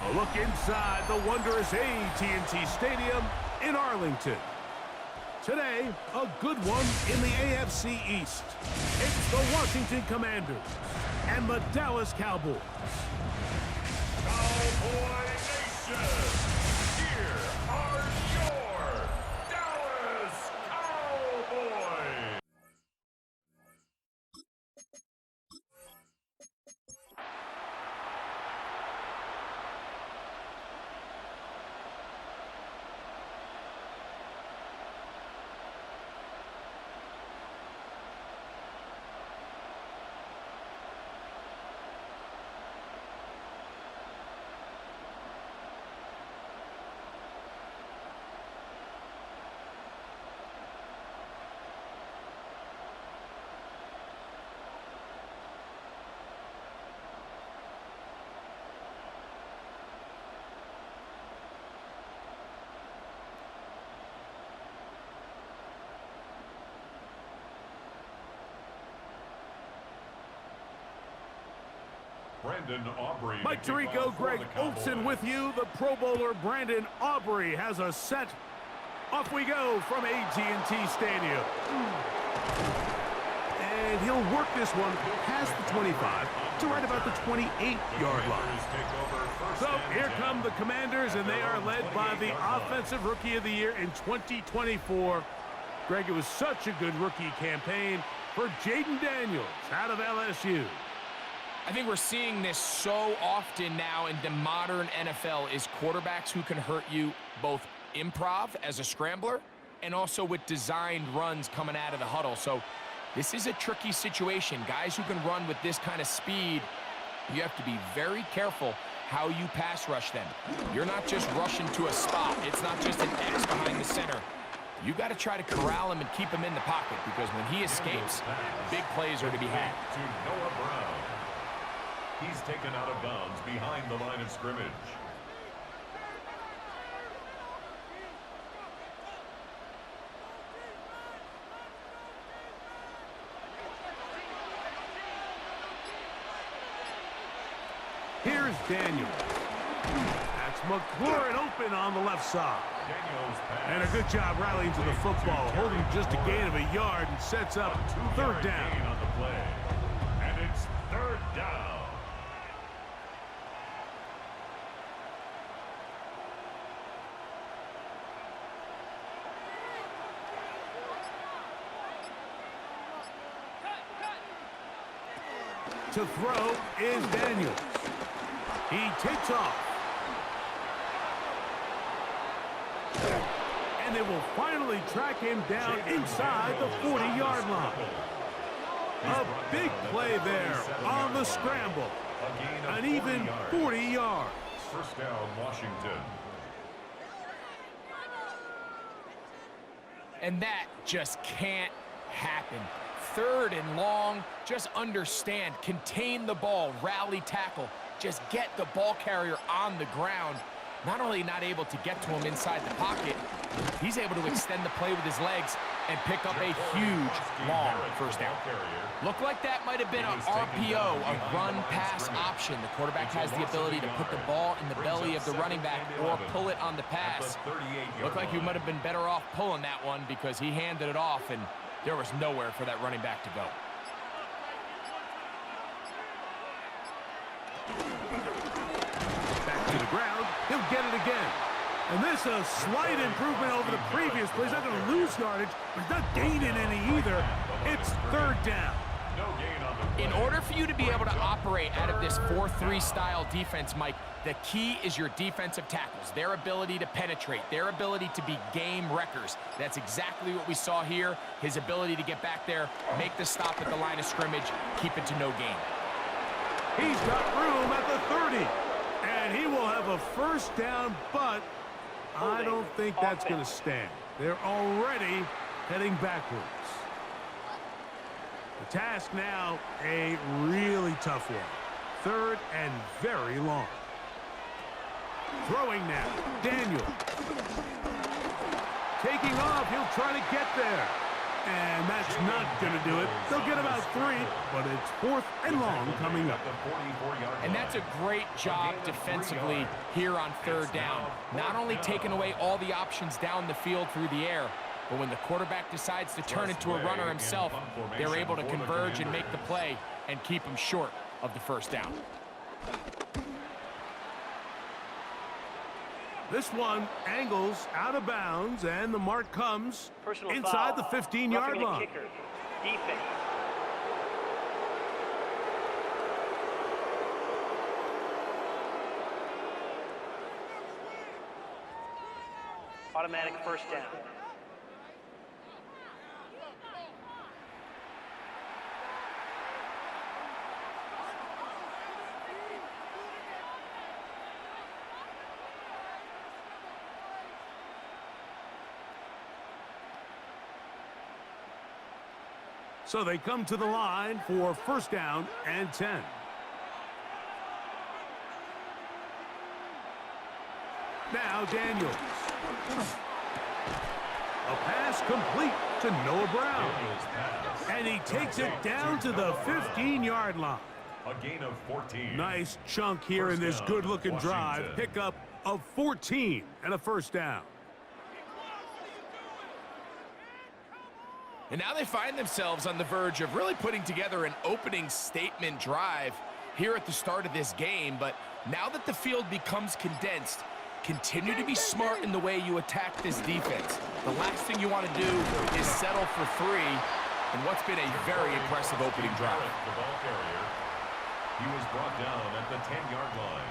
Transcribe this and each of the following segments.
A look inside the wondrous AT&T Stadium in Arlington. Today, a good one in the AFC East. It's the Washington Commanders and the Dallas Cowboys. Cowboy Nation, here are your Dallas Cowboys. Mike Tirico, Greg Olson with you. The Pro Bowler Brandon Aubrey has a set. Off we go from AT&T Stadium. And he'll work this one past the 25 to right about the 28-yard line. So here come the Commanders, and they are led by the Offensive Rookie of the Year in 2024. Greg, it was such a good rookie campaign for Jaden Daniels out of LSU. I think we're seeing this so often now in the modern NFL is quarterbacks who can hurt you both improv as a scrambler and also with designed runs coming out of the huddle. So this is a tricky situation. Guys who can run with this kind of speed, you have to be very careful how you pass rush them. You're not just rushing to a spot. It's not just an X behind the center. You got to try to corral him and keep him in the pocket because when he escapes, big plays are to be had. He's taken out of bounds behind the line of scrimmage. Here's Daniels. That's McLaurin open on the left side. And a good job rallying to the football, holding just a gain of a yard and sets up third down. On the play. And it's third down. To throw is Daniels. He takes off. And they will finally track him down inside the 40-yard line. A big play there on the scramble. An even 40 yards. First down, Washington. And that just can't happen. Third and long, just understand, contain the ball, rally tackle, just get the ball carrier on the ground. Not only not able to get to him inside the pocket, he's able to extend the play with his legs and pick up a huge, long first down. Looked like that might have been an RPO, a run-pass option. The quarterback has the ability to put the ball in the belly of the running back or pull it on the pass. Looked like he might have been better off pulling that one because he handed it off and there was nowhere for that running back to go. Back to the ground. He'll get it again. And this a slight improvement over the previous play. He's not going to lose yardage, but he's not gaining any either. It's third down. In order for you to be able to operate out of this 4-3 style defense, Mike, the key is your defensive tackles, their ability to penetrate, their ability to be game wreckers. That's exactly what we saw here, his ability to get back there, make the stop at the line of scrimmage, keep it to no gain. He's got room at the 30, and he will have a first down, but I don't think that's going to stand. They're already heading backwards. The task now, a really tough one. Third and very long. Throwing now, Daniel. Taking off, he'll try to get there. And that's not going to do it. They'll get about 3, but it's 4th and long coming up. And that's a great job defensively here on 3rd down. Not only taking away all the options down the field through the air, but when the quarterback decides to turn into a runner himself, they're able to converge and make the play and keep him short of the 1st down. This one angles out of bounds, and the mark comes Personal inside foul. the 15-yard line. Kicker. Defense. Automatic 1st down. So they come to the line for 1st down and 10. Now Daniels. A pass complete to Noah Brown. And he takes it down to the 15-yard line. A gain of 14. Nice chunk here in this good-looking drive. Pickup of 14 and a 1st down. And now they find themselves on the verge of really putting together an opening statement drive here at the start of this game. But now that the field becomes condensed, continue to be smart in the way you attack this defense. The last thing you want to do is settle for 3 in what's been a very impressive opening drive. The ball carrier. He was brought down at the 10-yard line.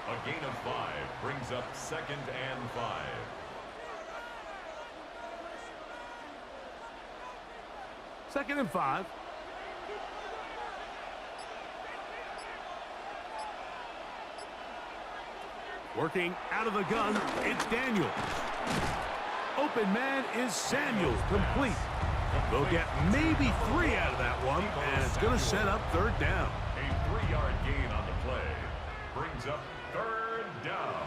A gain of 5 brings up 2nd and 5. Second and 5. Working out of the gun, it's Daniels. Open man is Samuel, complete. They'll get maybe 3 out of that one, and it's going to set up 3rd down. A 3-yard gain on the play brings up 3rd down.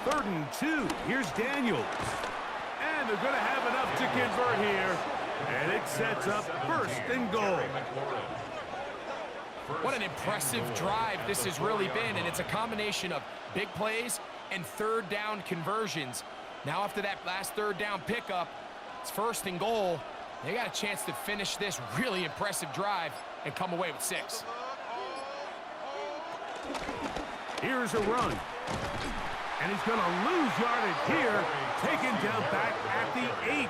Third and 2. Here's Daniels. And they're going to have enough to convert here. And it sets up 1st and goal. What an impressive drive this has really been, and it's a combination of big plays and 3rd down conversions. Now after that last 3rd down pickup, it's 1st and goal. They got a chance to finish this really impressive drive and come away with 6. Here's a run. And he's going to lose yardage here, taken down back at the 8.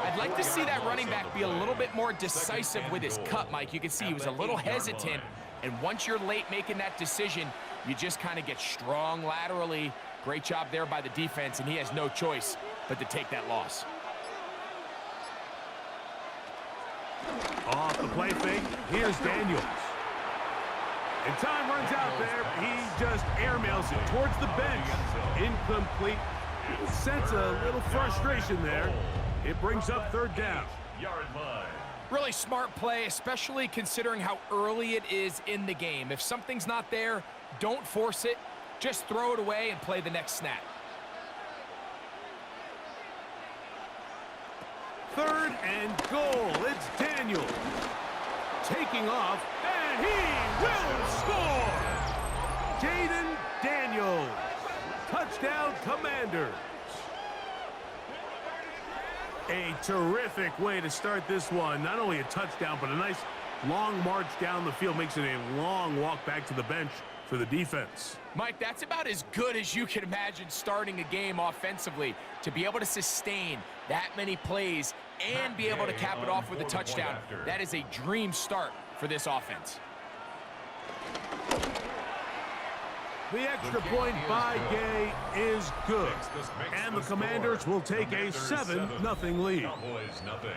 I'd like to see that running back be a little bit more decisive with his cut, Mike. You can see he was a little hesitant, and once you're late making that decision, you just kind of get strong laterally. Great job there by the defense, and he has no choice but to take that loss. Off the play fake, here's Daniels. And time runs out there. He just airmails it towards the bench. Incomplete. You can sense a little frustration there. It brings up 3rd down. Yard line. Really smart play, especially considering how early it is in the game. If something's not there, don't force it. Just throw it away and play the next snap. 3rd and goal. It's Daniels. Taking off, and he will score! Jaden Daniels. Touchdown, Commanders. A terrific way to start this one. Not only a touchdown, but a nice long march down the field. Makes it a long walk back to the bench for the defense. Mike, that's about as good as you can imagine starting a game offensively. To be able to sustain that many plays and be able to cap it off with a touchdown, that is a dream start for this offense. The extra point by Gay is good. And the Commanders will take a 7-0 lead. Cowboys nothing.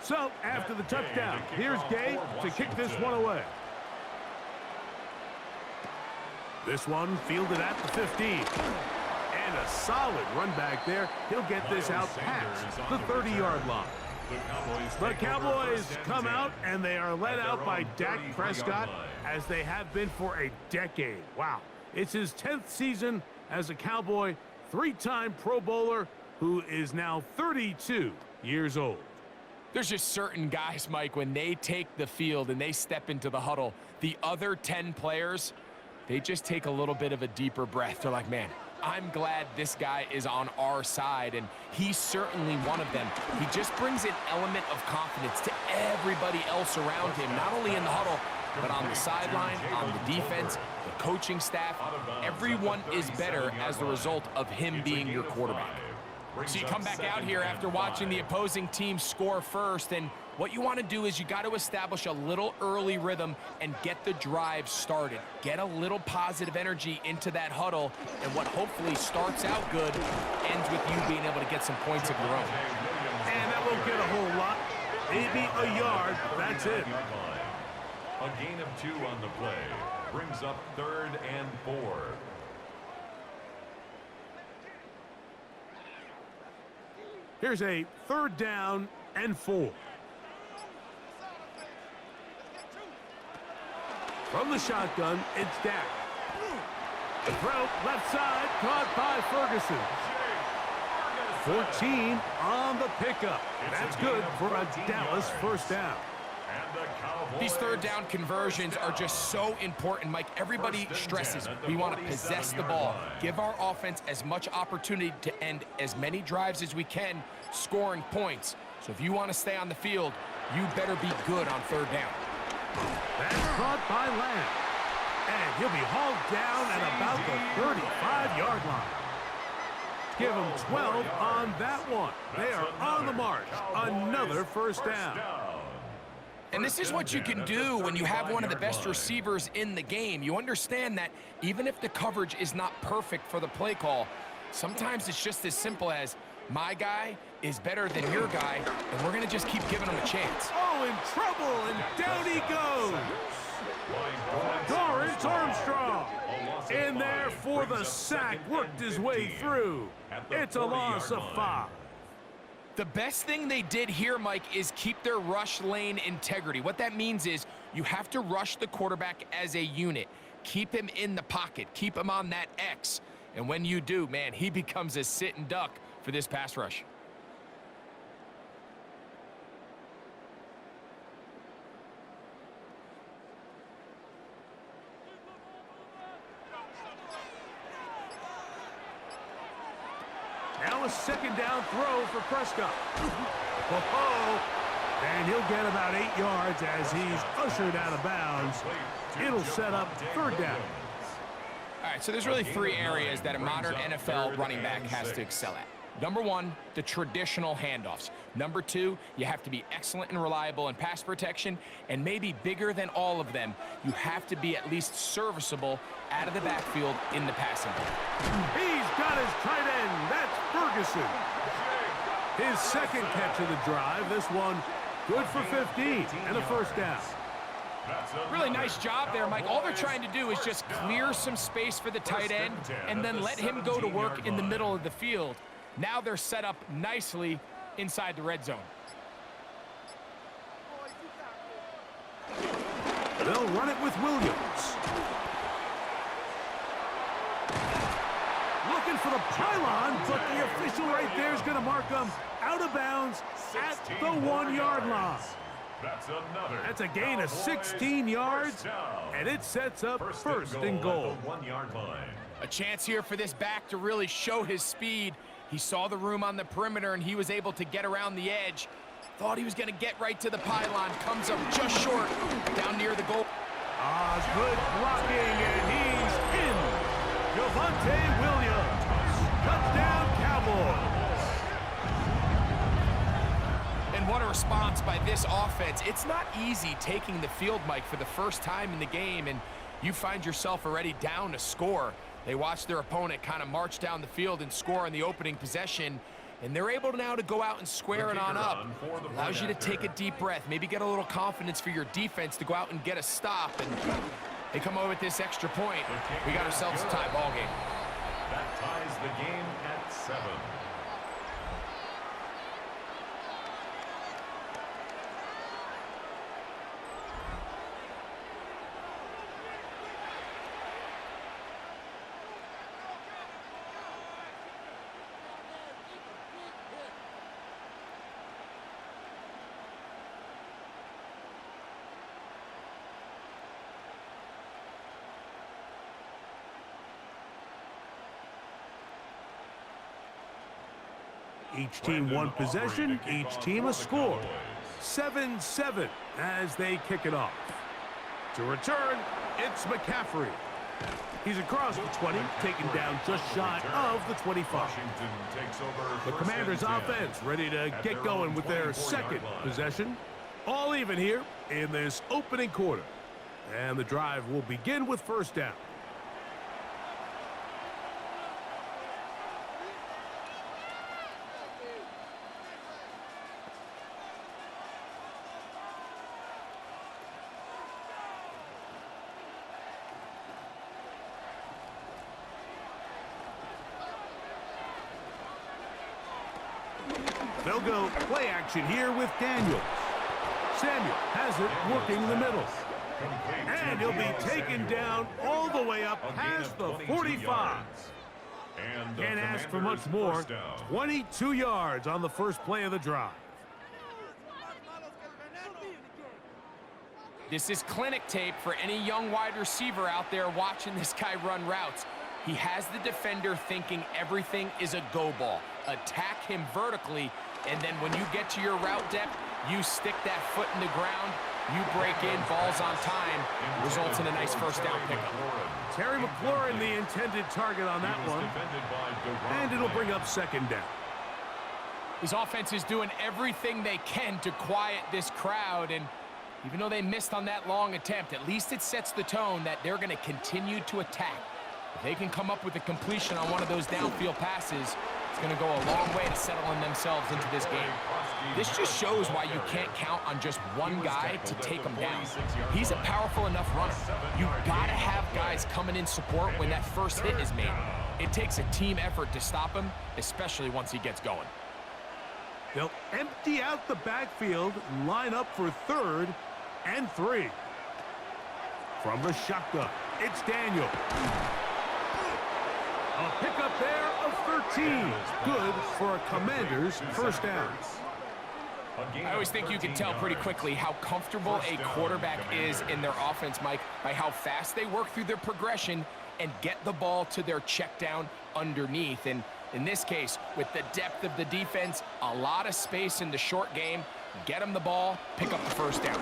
So, after the touchdown, here's Gabe to kick this one away. This one fielded at the 15. And a solid run back there. He'll get this out past the 30-yard line. The Cowboys come out, and they are led out by Dak Prescott, as they have been for a decade. Wow. It's his 10th season as a Cowboy, 3-time Pro Bowler, who is now 32 years old. There's just certain guys, Mike, when they take the field and they step into the huddle, the other 10 players, they just take a little bit of a deeper breath. They're like, man, I'm glad this guy is on our side, and he's certainly one of them. He just brings an element of confidence to everybody else around him, not only in the huddle, but on the sideline, on the defense, the coaching staff. Everyone is better as the result of him being your quarterback. So you come back out here after watching the opposing team score first, and what you want to do is you got to establish a little early rhythm and get the drive started. Get a little positive energy into that huddle, and what hopefully starts out good ends with you being able to get some points of your own. And that won't get a whole lot. Maybe a yard. That's it. A gain of 2 on the play brings up 3rd and 4. Here's a 3rd down and 4. From the shotgun, it's Dak. The throw, left side, caught by Ferguson. 14 on the pickup. That's good for a Dallas first down. These 3rd down conversions are just so important, Mike. Everybody stresses we want to possess the ball, give our offense as much opportunity to end as many drives as we can, scoring points. So if you want to stay on the field, you better be good on 3rd down. That's caught by Lamb. And he'll be hauled down at about the 35-yard line. Give them 12 on that one. They are on the march. Another first down. And this is what you can do when you have one of the best receivers in the game. You understand that even if the coverage is not perfect for the play call, sometimes it's just as simple as, my guy is better than your guy, and we're going to just keep giving him a chance. Oh, in trouble, and down he goes. Dorrance Armstrong in there for the sack, worked his way through. It's a loss of 5. The best thing they did here, Mike, is keep their rush lane integrity. What that means is you have to rush the quarterback as a unit. Keep him in the pocket. Keep him on that X. And when you do, man, he becomes a sitting duck for this pass rush. Now a 2nd down throw for Prescott. And he'll get about 8 yards as he's ushered out of bounds. It'll set up 3rd down. All right, so there's really 3 areas that a modern NFL running back has to excel at. Number 1, the traditional handoffs. Number 2, you have to be excellent and reliable in pass protection. And maybe bigger than all of them, you have to be at least serviceable out of the backfield in the passing game. He's got his tight end. That's Ferguson. His 2nd catch of the drive. This one good for 15 and a first down. Really nice job there, Mike. All they're trying to do is just clear some space for the tight end and then let him go to work in the middle of the field. Now they're set up nicely inside the red zone. They'll run it with Williams. Looking for the pylon, but the official right there is going to mark them out of bounds at the 1-yard line. That's a gain of 16 yards, and it sets up 1st and goal. A chance here for this back to really show his speed. He saw the room on the perimeter, and he was able to get around the edge. Thought he was going to get right to the pylon. Comes up just short, down near the goal. Good blocking, and he's in. Javonte Williams. Touchdown, Cowboys. And what a response by this offense. It's not easy taking the field, Mike, for the first time in the game, and you find yourself already down to score. They watch their opponent kind of march down the field and score on the opening possession, and they're able now to go out and square it on up. Allows you to take a deep breath, maybe get a little confidence for your defense to go out and get a stop, and they come over with this extra point. We got ourselves a tie ball game. That ties the game at 7. Each team one possession, each team a score. 7-7 as they kick it off. To return, it's McCaffrey. He's across the 20, taken down just shy of the 25. The Commanders' offense ready to get going with their second possession. All even here in this opening quarter. And the drive will begin with first down. They'll go play action here with Daniels. Samuel has it working the middle. And he'll be taken down all the way up past the 45. Can't ask for much more. 22 yards on the first play of the drive. This is clinic tape for any young wide receiver out there watching this guy run routes. He has the defender thinking everything is a go ball. Attack him vertically, and then when you get to your route depth, you stick that foot in the ground, you break in, balls on time, results in a nice first down pickup. Terry McLaurin, the intended target on that one, and it'll bring up second down. His offense is doing everything they can to quiet this crowd, and even though they missed on that long attempt, at least it sets the tone that they're going to continue to attack. If they can come up with a completion on one of those downfield passes, it's going to go a long way to settling themselves into this game. This just shows why you can't count on just one guy to take him down. He's a powerful enough runner. You've got to have guys coming in support when that first hit is made. It takes a team effort to stop him, especially once he gets going. They'll empty out the backfield and line up for 3rd and 3. From the shotgun, it's Daniel. A pickup there of 13. Good for a Commander's first down. I always think you can tell pretty quickly how comfortable a quarterback is in their offense, Mike, by how fast they work through their progression and get the ball to their check down underneath. And in this case, with the depth of the defense, a lot of space in the short game, get them the ball, pick up the first down.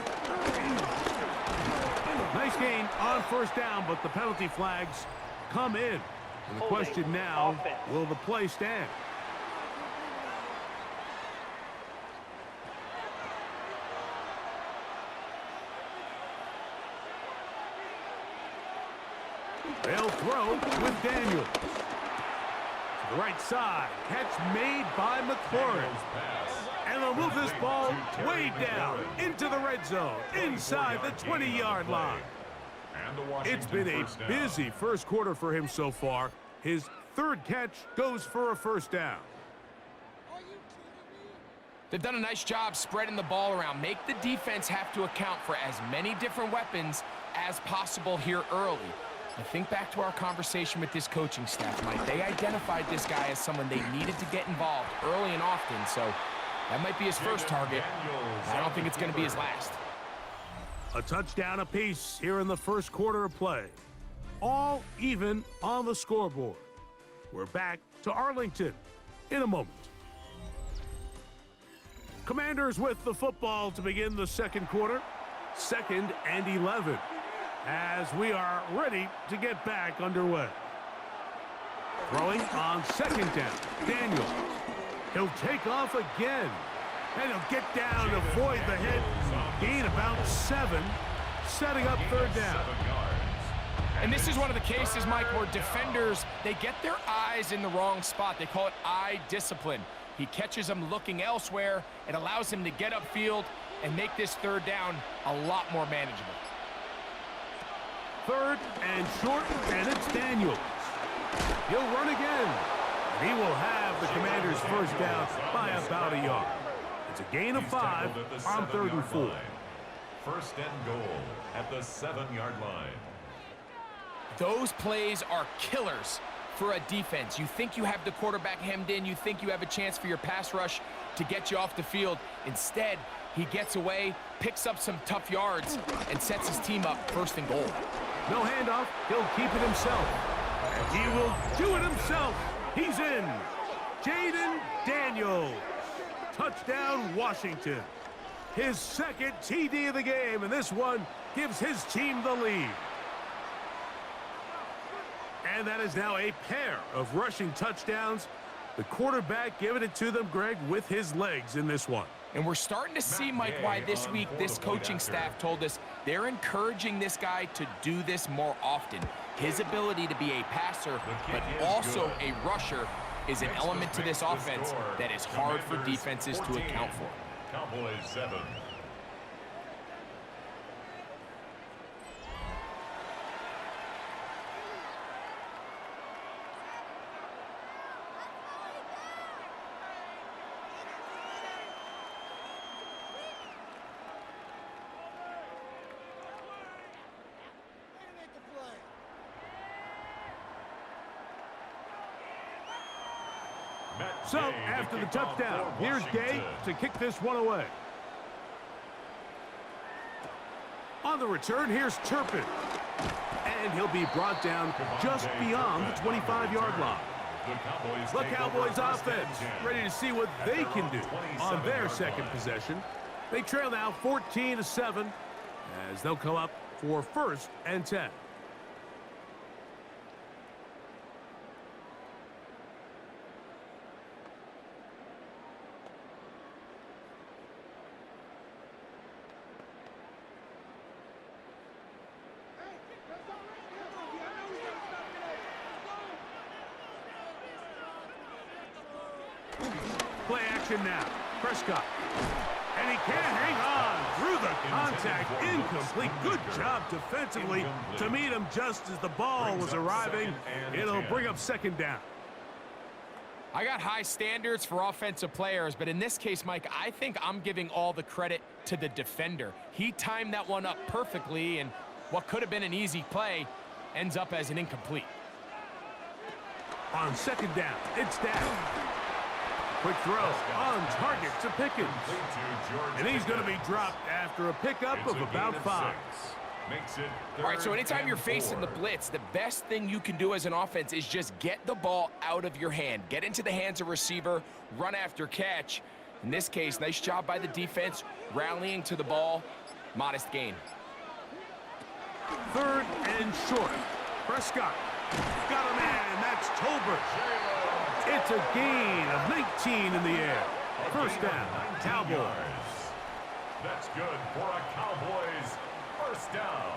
Nice gain on first down, but the penalty flags come in. And the question now, will the play stand? They'll throw with Daniels. To the right side, catch made by McLaurin. And they'll move this ball way down into the red zone, inside the 20-yard line. It's been a busy first quarter for him so far. His 3rd catch goes for a first down. They've done a nice job spreading the ball around. Make the defense have to account for as many different weapons as possible here early. I think back to our conversation with this coaching staff, Mike. They identified this guy as someone they needed to get involved early and often, so that might be his first target. I don't think it's going to be his last. A touchdown apiece here in the first quarter of play. All even on the scoreboard. We're back to Arlington in a moment. Commanders with the football to begin the second quarter. 2nd and 11. As we are ready to get back underway. Throwing on 2nd down. Daniels. He'll take off again. And he'll get down to avoid the hit. Gain about 7. Setting up 3rd down. And this is one of the cases, Mike, where defenders, they get their eyes in the wrong spot. They call it eye discipline. He catches them looking elsewhere. It allows him to get upfield and make this third down a lot more manageable. Third and short, and it's Daniels. He'll run again. He will have the Commanders' first down by about a yard. It's a gain of 5 on 3rd and 4. First and goal at the 7-yard line. Those plays are killers for a defense. You think you have the quarterback hemmed in. You think you have a chance for your pass rush to get you off the field. Instead, he gets away, picks up some tough yards, and sets his team up 1st and goal. No handoff. He'll keep it himself. And he will do it himself. He's in. Jaden Daniels. Touchdown, Washington. His 2nd TD of the game, and this one gives his team the lead. And that is now a pair of rushing touchdowns. The quarterback giving it to them, Greg, with his legs in this one. And we're starting to see, Mike, why this week this coaching staff told us they're encouraging this guy to do this more often. His ability to be a passer, but also a rusher, is an element to this offense that is hard for defenses to account for. Cowboys 7. So, after the touchdown, here's Gay to kick this one away. On the return, here's Turpin. And he'll be brought down just beyond the 25-yard line. The Cowboys offense ready to see what they can do on their 2nd possession. They trail now 14-7 as they'll come up for 1st and 10. Play action now. Prescott. And he can't hang on through the contact. Incomplete. Good job defensively to meet him just as the ball was arriving. It'll bring up 2nd down. I got high standards for offensive players, but in this case, Mike, I think I'm giving all the credit to the defender. He timed that one up perfectly, and what could have been an easy play ends up as an incomplete. On 2nd down, it's down. Quick throw on target to Pickens. And he's going to be dropped after a pickup of about 5. All right, so anytime you're facing the blitz, the best thing you can do as an offense is just get the ball out of your hand. Get into the hands of receiver, run after catch. In this case, nice job by the defense, rallying to the ball. Modest gain. 3rd and short. Prescott got a man, and that's Tolbert. It's a gain of 19 in the air. 1st down, Cowboys. That's good for a Cowboys 1st down.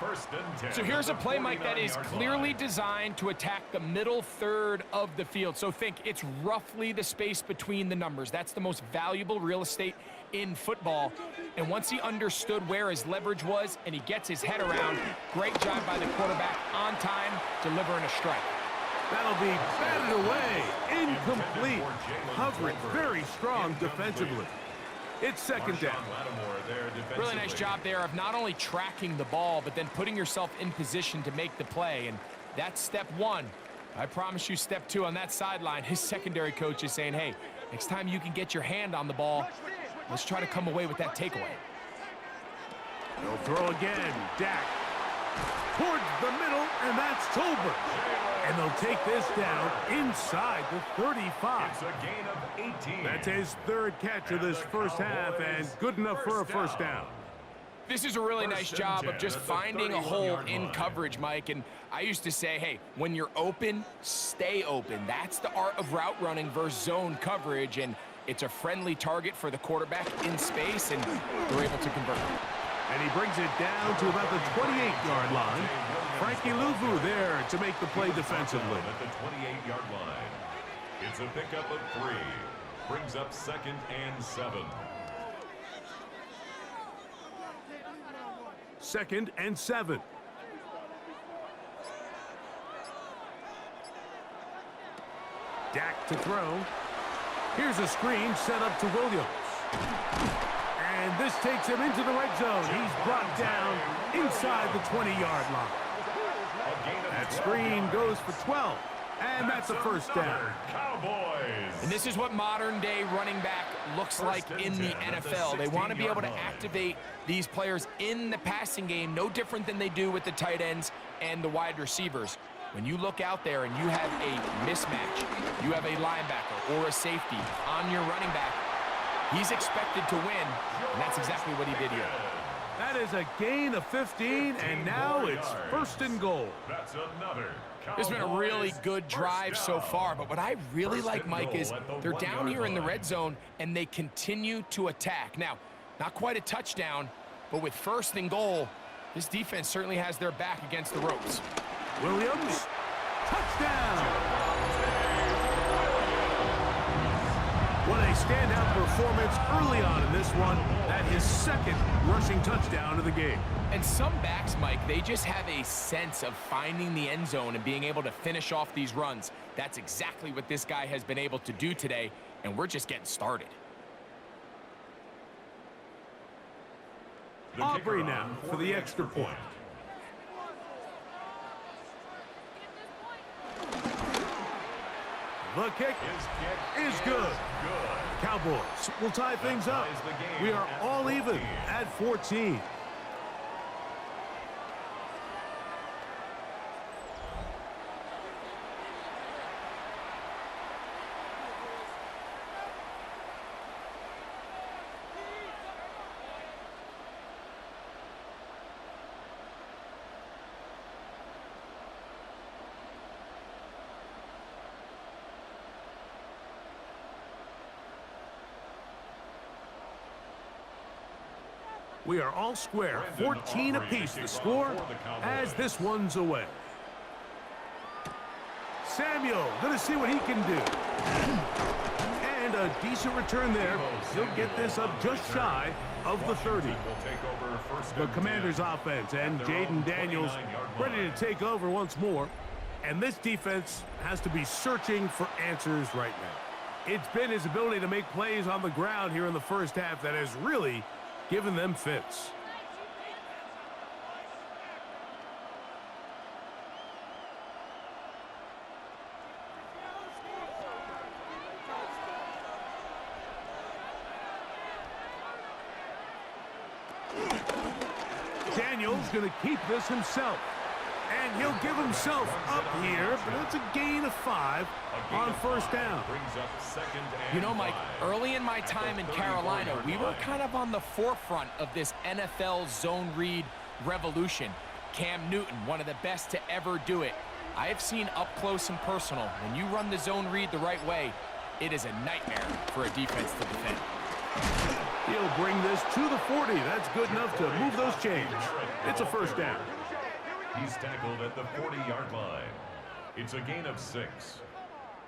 1st and 10. So here's a play, Mike, that is clearly designed to attack the middle 3rd of the field. So think it's roughly the space between the numbers. That's the most valuable real estate in football. And once he understood where his leverage was and he gets his head around, great job by the quarterback on time, delivering a strike. That'll be batted away. Incomplete. Coverage very strong defensively. It's 2nd down. Really nice job there of not only tracking the ball, but then putting yourself in position to make the play. And that's step 1. I promise you step 2 on that sideline. His secondary coach is saying, hey, next time you can get your hand on the ball, let's try to come away with that takeaway. He'll throw again. Dak towards the middle, and that's Tolbert. And they'll take this down inside the 35. It's a gain of 18. That's his 3rd catch of this 1st half, and good enough for a 1st down. This is a really nice job of just finding a hole in coverage, Mike. And I used to say, hey, when you're open, stay open. That's the art of route running versus zone coverage. And it's a friendly target for the quarterback in space, and they're able to convert. And he brings it down to about the 28-yard line. Frankie Louvu there to make the play defensively. At the 28-yard line. It's a pickup of 3. Brings up 2nd and 7. 2nd and 7. Dak to throw. Here's a screen set up to Williams. And this takes him into the red zone. He's brought down inside the 20-yard line. That screen goes for 12. And that's a first down. Cowboys. And this is what modern-day running back looks like in the NFL. They want to be able to activate these players in the passing game, no different than they do with the tight ends and the wide receivers. When you look out there and you have a mismatch, you have a linebacker or a safety on your running back, he's expected to win, and that's exactly what he did here. That is a gain of 15, and now it's 1st and goal. That's another. It's been a really good drive so far, but what I really like, Mike, is they're down here in the red zone, and they continue to attack. Now, not quite a touchdown, but with 1st and goal, this defense certainly has their back against the ropes. Williams, touchdown! What a standout performance early on in this one. That his 2nd rushing touchdown of the game. And some backs, Mike, they just have a sense of finding the end zone and being able to finish off these runs. That's exactly what this guy has been able to do today, and we're just getting started. Aubrey now for the extra point. The kick is good. Cowboys will tie things up. We are all even at 14. We are all square, 14 apiece the score as this one's away. Samuel going to see what he can do. And a decent return there. He'll get this up just shy of the 30. The Commanders offense and Jaden Daniels ready to take over once more. And this defense has to be searching for answers right now. It's been his ability to make plays on the ground here in the first half that has really given them fits. Daniels going to keep this himself. And he'll give himself up here, but it's a gain of 5 on 1st down. You know, Mike, early in my time in Carolina, we were kind of on the forefront of this NFL zone read revolution. Cam Newton, one of the best to ever do it. I have seen up close and personal, when you run the zone read the right way, it is a nightmare for a defense to defend. He'll bring this to the 40. That's good enough to move those chains. It's a 1st down. He's tackled at the 40-yard line. It's a gain of 6.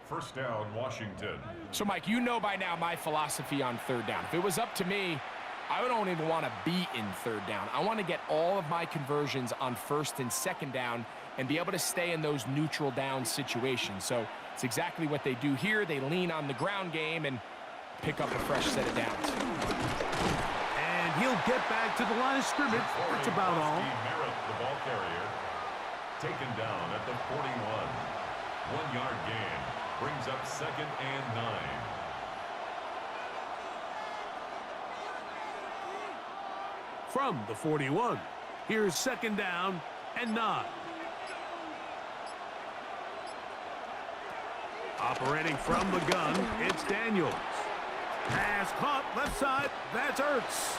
1st down, Washington. So, Mike, you know by now my philosophy on 3rd down. If it was up to me, I don't even want to be in 3rd down. I want to get all of my conversions on 1st and 2nd down and be able to stay in those neutral down situations. So it's exactly what they do here. They lean on the ground game and pick up a fresh set of downs. And he'll get back to the line of scrimmage. That's about all. Croskey-Merritt, the ball carrier, taken down at the 41. 1-yard gain. Brings up 2nd and 9. From the 41, here's 2nd down and 9. Operating from the gun, it's Daniels. Pass caught left side, that's Ertz.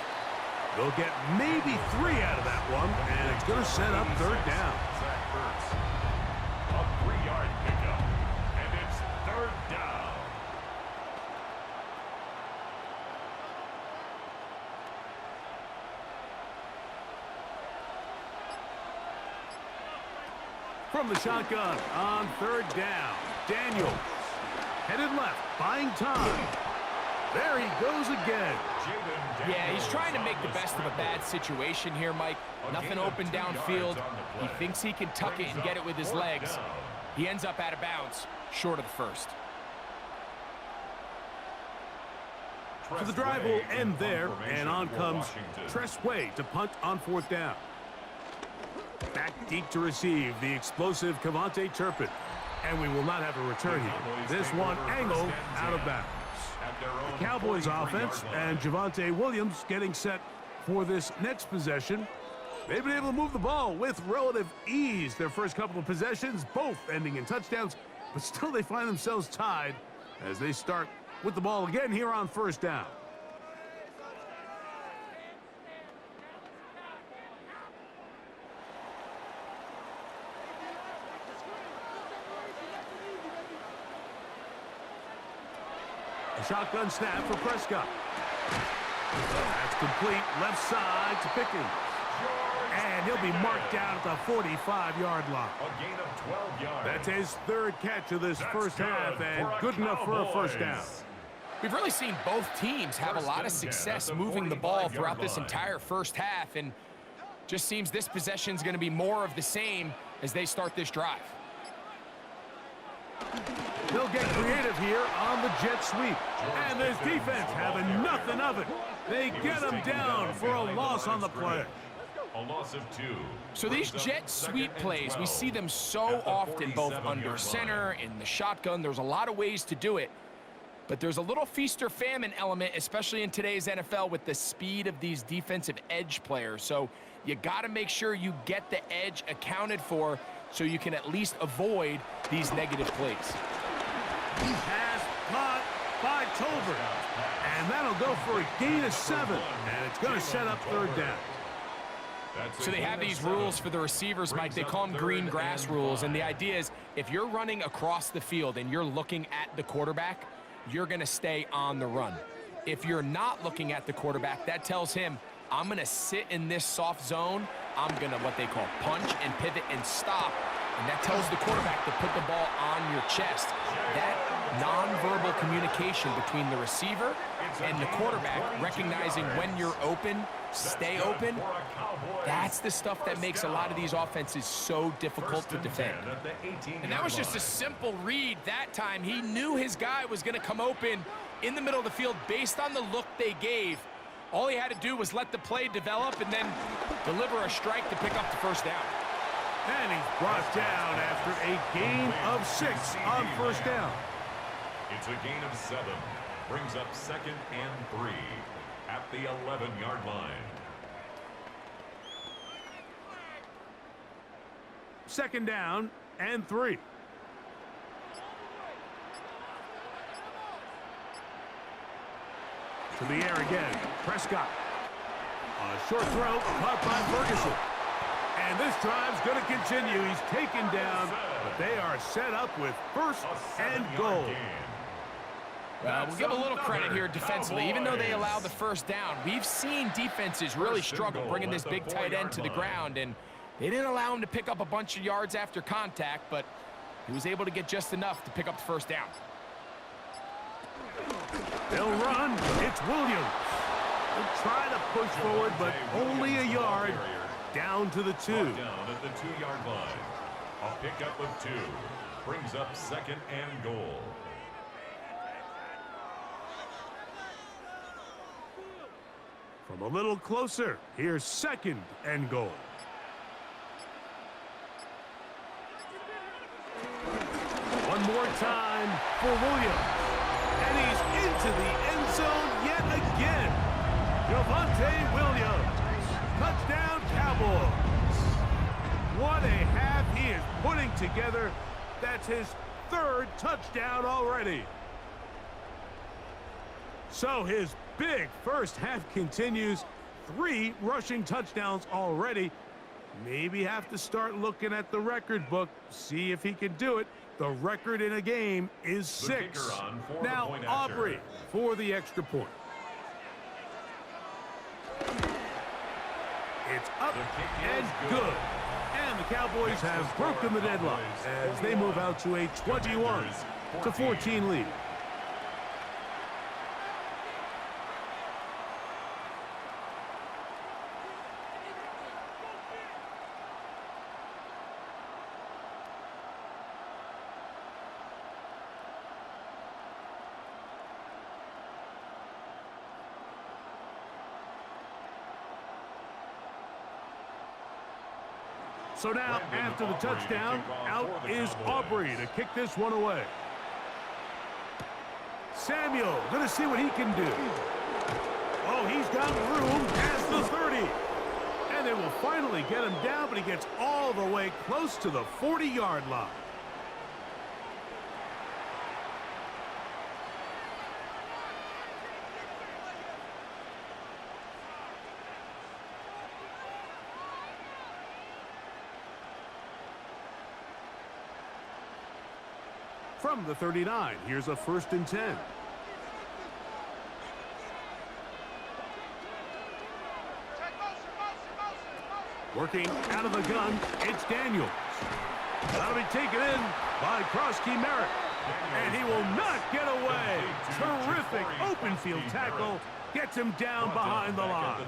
They'll get maybe 3 out of that one, and it's going to set up 3rd down. A 3-yard pickup, and it's 3rd down. From the shotgun on third down, Daniels headed left, buying time. There he goes again. Yeah, he's trying to make the best of a bad situation here, Mike. Nothing open downfield. He thinks he can tuck it and get it with his legs. He ends up out of bounds, short of the first. So the drive will end there, and on comes Tressway to punt on fourth down. Back deep to receive the explosive Cavante Turpin. And we will not have a return here. This one angled out of bounds. The Cowboys offense and Javonte Williams getting set for this next possession. They've been able to move the ball with relative ease their first couple of possessions, both ending in touchdowns, but still they find themselves tied as they start with the ball again here on first down. A shotgun snap for Prescott. That's complete, left side to Pickens. And he'll be marked down at the 45-yard line. A gain of 12 yards. That's his third catch of this first half, and good enough for a first down. We've really seen both teams have a lot of success moving the ball throughout this entire first half, and just seems this possession is going to be more of the same as they start this drive. They'll get creative here on the jet sweep. And this defense having nothing of it. They get them down for a loss on the play. A loss of 2. So these jet sweep plays, we see them so often, both under center, in the shotgun. There's a lot of ways to do it. But there's a little feast or famine element, especially in today's NFL, with the speed of these defensive edge players. So you got to make sure you get the edge accounted for so you can at least avoid these negative plays. Pass caught by Tolbert. And that'll go for a gain of 7. And it's going to set up third down. So they have these rules for the receivers, Mike. They call them green grass rules. And the idea is if you're running across the field and you're looking at the quarterback, you're going to stay on the run. If you're not looking at the quarterback, that tells him, I'm going to sit in this soft zone. I'm going to what they call punch and pivot and stop. And that tells the quarterback to put the ball on your chest. That nonverbal communication between the receiver and the quarterback, recognizing when you're open, stay open, that's the stuff that makes a lot of these offenses so difficult to defend. And that was just a simple read that time. He knew his guy was going to come open in the middle of the field based on the look they gave. All he had to do was let the play develop and then deliver a strike to pick up the first down. And he's brought down after a gain of 6 on first down. It's a gain of 7. Brings up 2nd and 3 at the 11-yard line. Second down and 3. To the air again. Prescott. A short throw caught by Ferguson. And this drive's going to continue. He's taken down, but they are set up with first and goal. We'll give a little credit here defensively. Even though they allow the first down, we've seen defenses really struggle bringing this big tight end to the ground, and they didn't allow him to pick up a bunch of yards after contact, but he was able to get just enough to pick up the first down. They'll run. It's Williams. They'll try to push forward, but only a yard. Down to the 2. Down at the 2-yard line. A pickup of 2. Brings up 2nd and goal. From a little closer, here's 2nd and goal. One more time for Williams. And he's into the end zone yet again. Javonte Williams. Touchdown, Cowboys. What a half he is putting together. That's his 3rd touchdown already. So his big first half continues. 3 rushing touchdowns already. Maybe have to start looking at the record book, see if he can do it. The record in a game is 6. Now Aubrey for the extra point. It's up and good. And the Cowboys have broken the deadlock as they move out to a 21-14 lead. So now, after the touchdown, out is Aubrey to kick this one away. Samuel, going to see what he can do. Oh, he's got room past the 30. And they will finally get him down, but he gets all the way close to the 40-yard line. From the 39, here's a 1st and 10. Working out of the gun, it's Daniels. That'll be taken in by Croskey-Merritt. And he will not get away. Terrific open field tackle. Gets him down behind the line.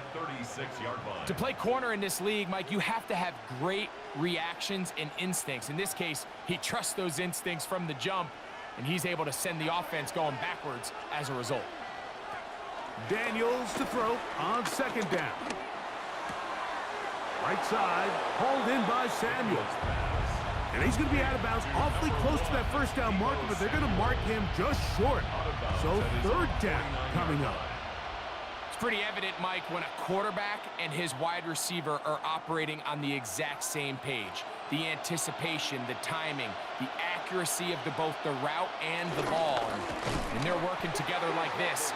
To play corner in this league, Mike, you have to have great reactions and instincts. In this case, he trusts those instincts from the jump, and he's able to send the offense going backwards as a result. Daniels to throw on 2nd down. Right side, hauled in by Samuel. And he's going to be out of bounds awfully close to that 1st down marker, but they're going to mark him just short. So 3rd down coming up. Pretty evident, Mike, when a quarterback and his wide receiver are operating on the exact same page. The anticipation, the timing, the accuracy of both the route and the ball. And they're working together like this.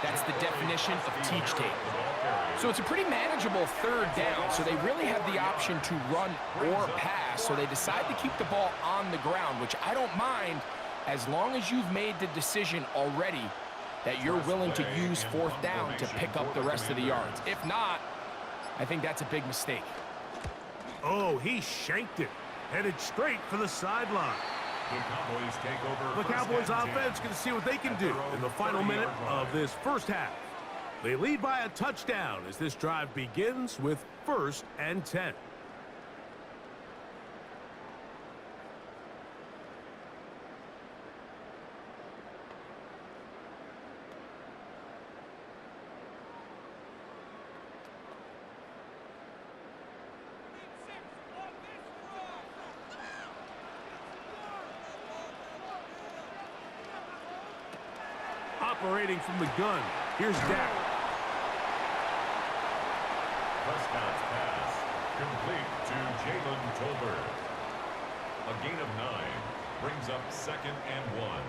That's the definition of teach tape. So it's a pretty manageable 3rd down, so they really have the option to run or pass, so they decide to keep the ball on the ground, which I don't mind as long as you've made the decision already that you're willing to use 4th down to pick up the rest of the yards. If not, I think that's a big mistake. Oh, he shanked it. Headed straight for the sideline. The Cowboys take over. The Cowboys offense going to see what they can do in the final minute of this 1st half. They lead by a touchdown as this drive begins with 1st and 10. Operating from the gun, here's Dak. Prescott's pass complete to Jalen Tolbert. A gain of 9 brings up 2nd and 1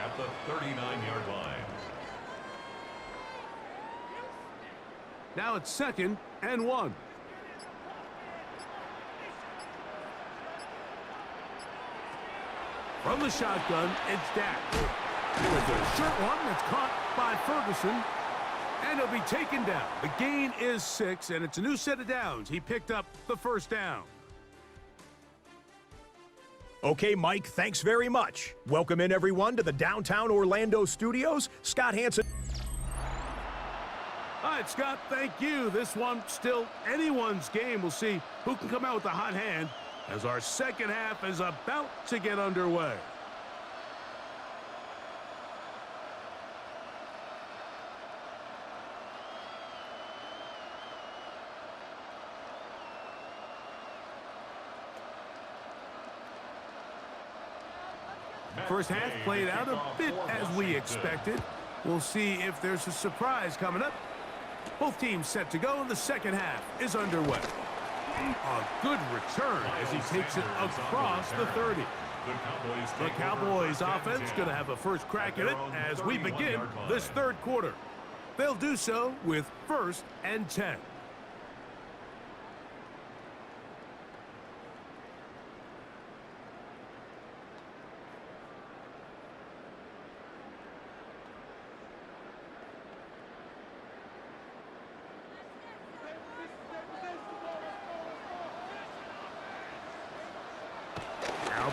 at the 39-yard line. Now it's 2nd and 1. From the shotgun, it's Dak. With a short one that's caught by Ferguson, and he'll be taken down. The gain is 6, and it's a new set of downs. He picked up the 1st down. Okay, Mike, thanks very much. Welcome in, everyone, to the downtown Orlando studios. Scott Hansen. All right, Scott, thank you. This one still anyone's game. We'll see who can come out with a hot hand as our 2nd half is about to get underway. First half played out a bit as we expected. We'll see if there's a surprise coming up. Both teams set to go, and the 2nd half is underway. A good return as he takes it across the 30. The Cowboys offense going to have a first crack at it as we begin this 3rd quarter. They'll do so with 1st and 10.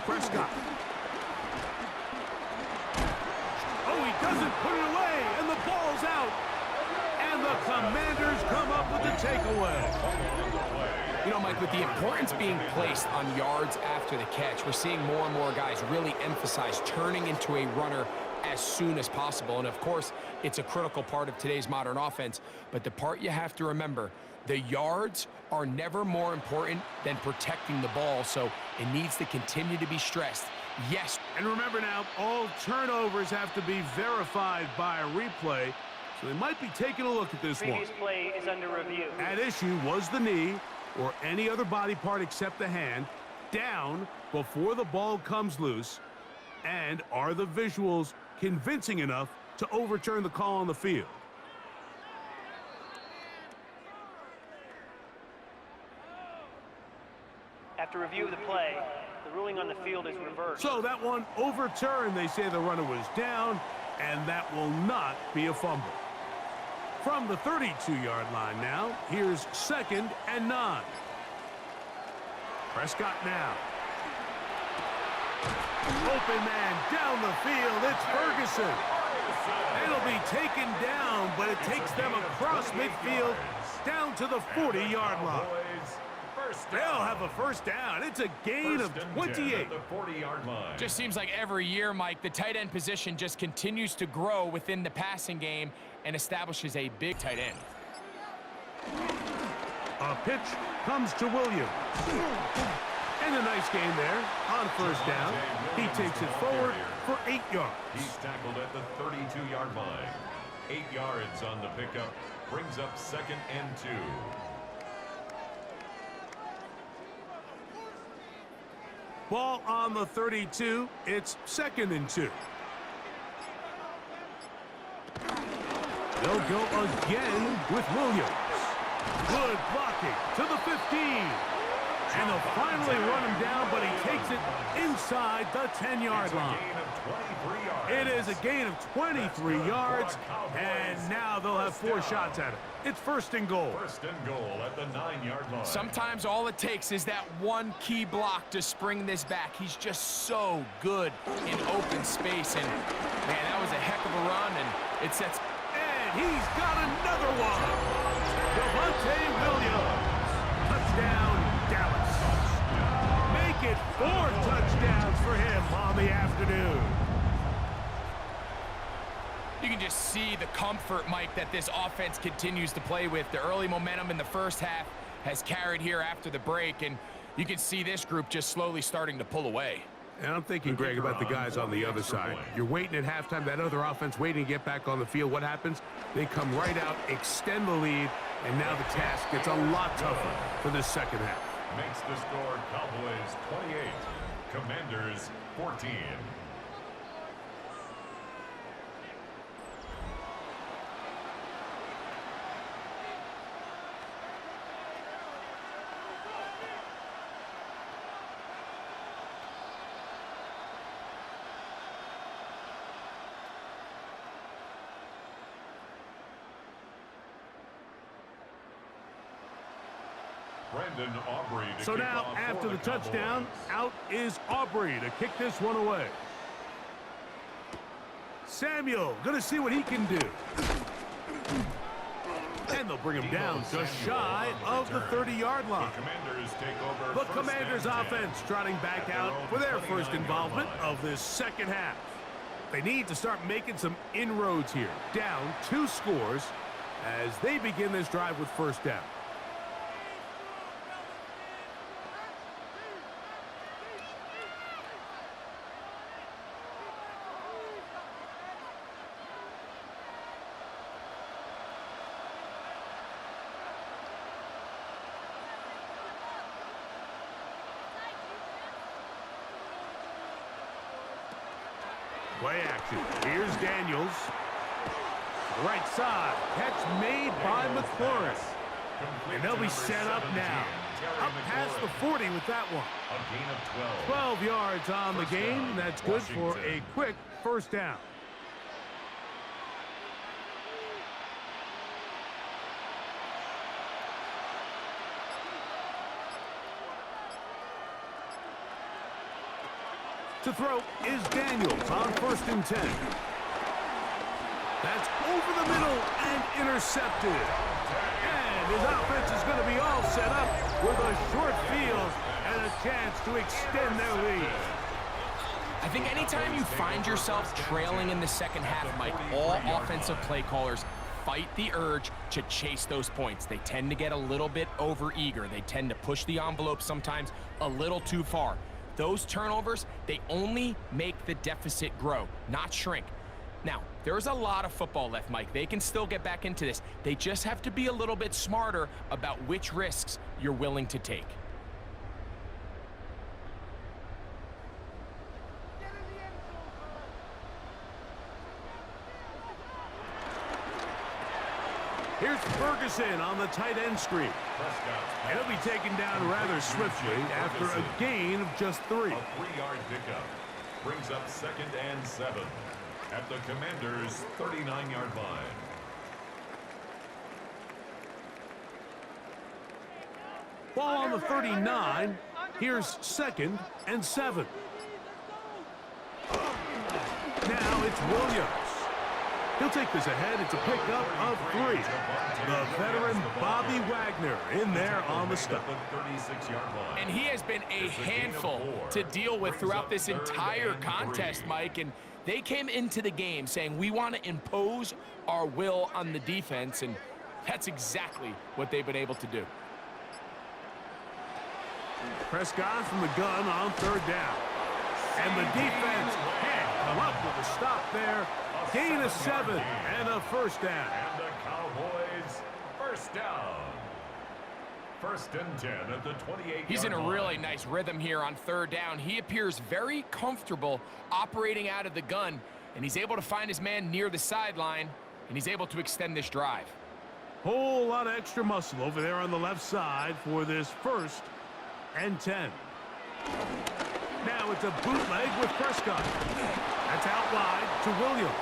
Prescott. Oh, he doesn't put it away, and the ball's out. And the Commanders come up with the takeaway. You know, Mike, with the importance being placed on yards after the catch, we're seeing more and more guys really emphasize turning into a runner as soon as possible. And, of course, it's a critical part of today's modern offense. But the part you have to remember, the yards are never more important than protecting the ball, so it needs to continue to be stressed. Yes. And remember now, all turnovers have to be verified by a replay, so they might be taking a look at this one. Previous play is under review. At issue was the knee, or any other body part except the hand, down before the ball comes loose, and are the visuals convincing enough to overturn the call on the field? After review of the play, the ruling on the field is reversed. So that one overturned. They say the runner was down, and that will not be a fumble. From the 32-yard line now, here's 2nd and 9. Prescott now. Open man down the field. It's Ferguson. It'll be taken down, but it takes them across midfield down to the 40-yard line. They'll have a first down. It's a gain of 28. Just seems like every year, Mike, the tight end position just continues to grow within the passing game and establishes a big tight end. A pitch comes to Williams. And a nice game there on first down. He takes it forward for 8 yards. He's tackled at the 32-yard line. 8 yards on the pickup. Brings up 2nd and 2. Ball on the 32. It's 2nd and 2. They'll go again with Williams. Good blocking to the 15. And they'll finally run him down, but he takes it inside the 10-yard line. It is a gain of 23 yards, and now they'll have 4 shots at it. It's 1st and goal. 1st and goal at the 9-yard line. Sometimes all it takes is that one key block to spring this back. He's just so good in open space, and man, that was a heck of a run, and it sets. And he's got another one. Devontae Williams. Touchdown, Dallas. Make it 4 touchdowns for him on the afternoon. You can just see the comfort, Mike, that this offense continues to play with. The early momentum in the first half has carried here after the break, and you can see this group just slowly starting to pull away. And I'm thinking, Greg, about the guys on the other side. You're waiting at halftime, that other offense waiting to get back on the field. What happens? They come right out, extend the lead, and now the task gets a lot tougher for this second half. Makes the score Cowboys 28, Commanders 14. So now, after the touchdown, out is Aubrey to kick this one away. Samuel, gonna see what he can do. And they'll bring him down just shy of the 30-yard line. The Commanders offense trotting back out for their first involvement of this second half. They need to start making some inroads here. Down 2 scores as they begin this drive with first down. Play action. Here's Daniels. Right side. Catch made by McLaurin. And they'll be set up now. Up past the 40 with that one. A gain of 12 yards on the game. That's good for a quick first down. To throw is Daniels on 1st and 10. That's over the middle and intercepted. And his offense is going to be all set up with a short field and a chance to extend their lead. I think anytime you find yourself trailing in the second half, Mike, all offensive play callers fight the urge to chase those points. They tend to get a little bit overeager. They tend to push the envelope sometimes a little too far. Those turnovers, they only make the deficit grow, not shrink. Now, there's a lot of football left, Mike. They can still get back into this. They just have to be a little bit smarter about which risks you're willing to take. Here's Ferguson on the tight end screen. He'll be taken down rather swiftly after a gain of just 3. A 3-yard pickup brings up 2nd and 7 at the Commanders' 39-yard line. Ball on the 39. Here's 2nd and 7. Now it's Williams. He'll take this ahead. It's a pickup of 3. The veteran Bobby Wagner in there on the stop. And he has been a handful to deal with throughout this entire contest, Mike. And they came into the game saying, we want to impose our will on the defense. And that's exactly what they've been able to do. Prescott from the gun on 3rd down. And the defense can't come up with a stop there. Gain of 7 and a 1st down. And the Cowboys, 1st down. 1st and 10 at the 28-yard He's in a line. really nice rhythm here on 3rd down. He appears very comfortable operating out of the gun, and he's able to find his man near the sideline, and he's able to extend this drive. Whole lot of extra muscle over there on the left side for this 1st and 10. Now it's a bootleg with Prescott. That's out wide to Williams.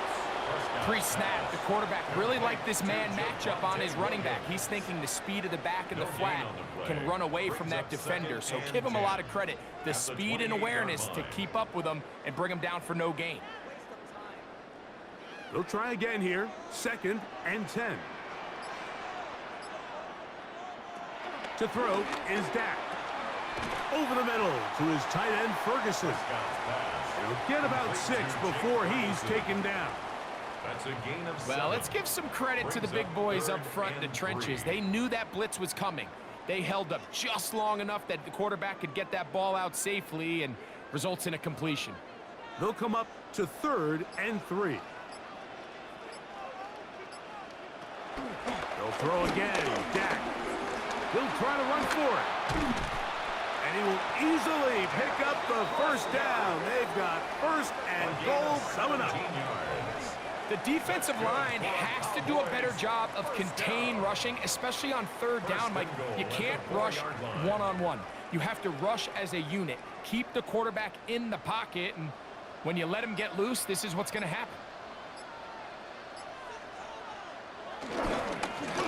Pre-snap, the quarterback really liked this man matchup on his running back. He's thinking the speed of the back of the flat can run away from that defender. So give him a lot of credit. The speed and awareness to keep up with him and bring him down for no gain. They'll try again here. 2nd and 10. To throw is Dak. Over the middle to his tight end, Ferguson. He'll get about 6 before he's taken down. That's a gain of 7. Well, let's give some credit to the big boys up front in the trenches. They knew that blitz was coming. They held up just long enough that the quarterback could get that ball out safely and results in a completion. They'll come up to 3rd and 3. They'll throw again. Dak. He'll try to run for it. And he will easily pick up the 1st down. They've got 1st and goal coming up. The defensive line has to do a better job of contain rushing, especially on 3rd down. Like, you can't rush one-on-one. You have to rush as a unit. Keep the quarterback in the pocket, and when you let him get loose, this is what's going to happen.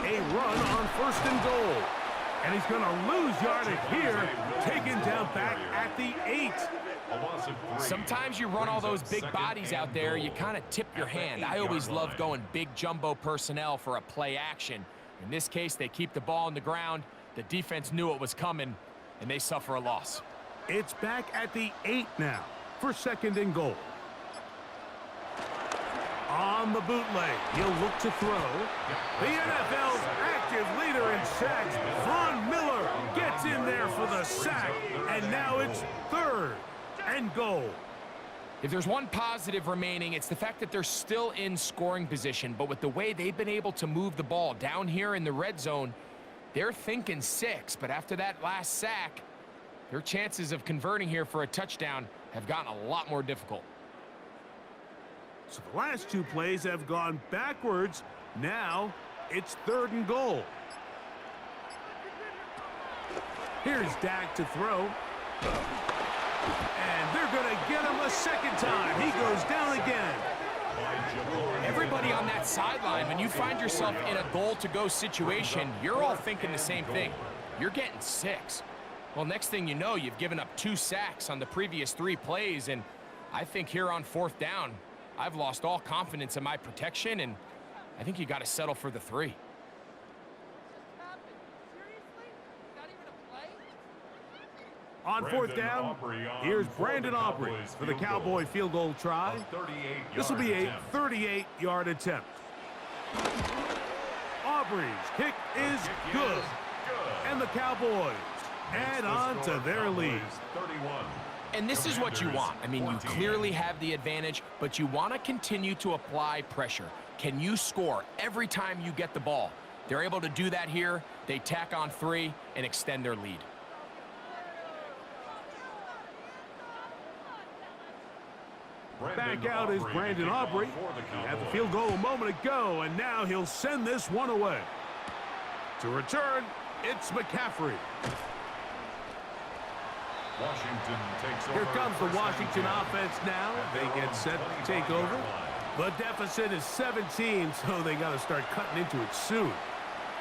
A run on 1st and goal. And he's going to lose yardage here, taken down back at the 8. Sometimes you run all those big bodies out there, you kind of tip your hand. I always love going big jumbo personnel for a play action. In this case, they keep the ball on the ground. The defense knew it was coming, and they suffer a loss. It's back at the 8 now for 2nd and goal. On the bootleg, he'll look to throw. The NFL's active leader in sacks, Von Miller, gets in there for the sack, and now it's 3rd and goal. If there's one positive remaining, it's the fact that they're still in scoring position. But with the way they've been able to move the ball down here in the red zone, they're thinking 6. But after that last sack, their chances of converting here for a touchdown have gotten a lot more difficult. So the last 2 plays have gone backwards. Now it's 3rd and goal. Here's Dak to throw. And they're going to get him a 2nd time. He goes down again. Everybody on that sideline, when you find yourself in a goal-to-go situation, you're all thinking the same thing. You're getting 6. Well, next thing you know, you've given up 2 sacks on the previous 3 plays, and I think here on 4th down, I've lost all confidence in my protection, and I think you got to settle for the 3. On 4th down, here's Brandon Aubrey for the Cowboy field goal try. This will be a 38-yard attempt. Aubrey's kick is good. And the Cowboys add on to their lead. And this is what you want. I mean, you clearly have the advantage, but you want to continue to apply pressure. Can you score every time you get the ball? They're able to do that here. They tack on 3 and extend their lead. Back out is Brandon Aubrey. He had the field goal a moment ago, and now he'll send this one away. To return, it's McCaffrey. Washington takes over. Here comes the Washington offense now. They get set to take over. The deficit is 17, so they got to start cutting into it soon.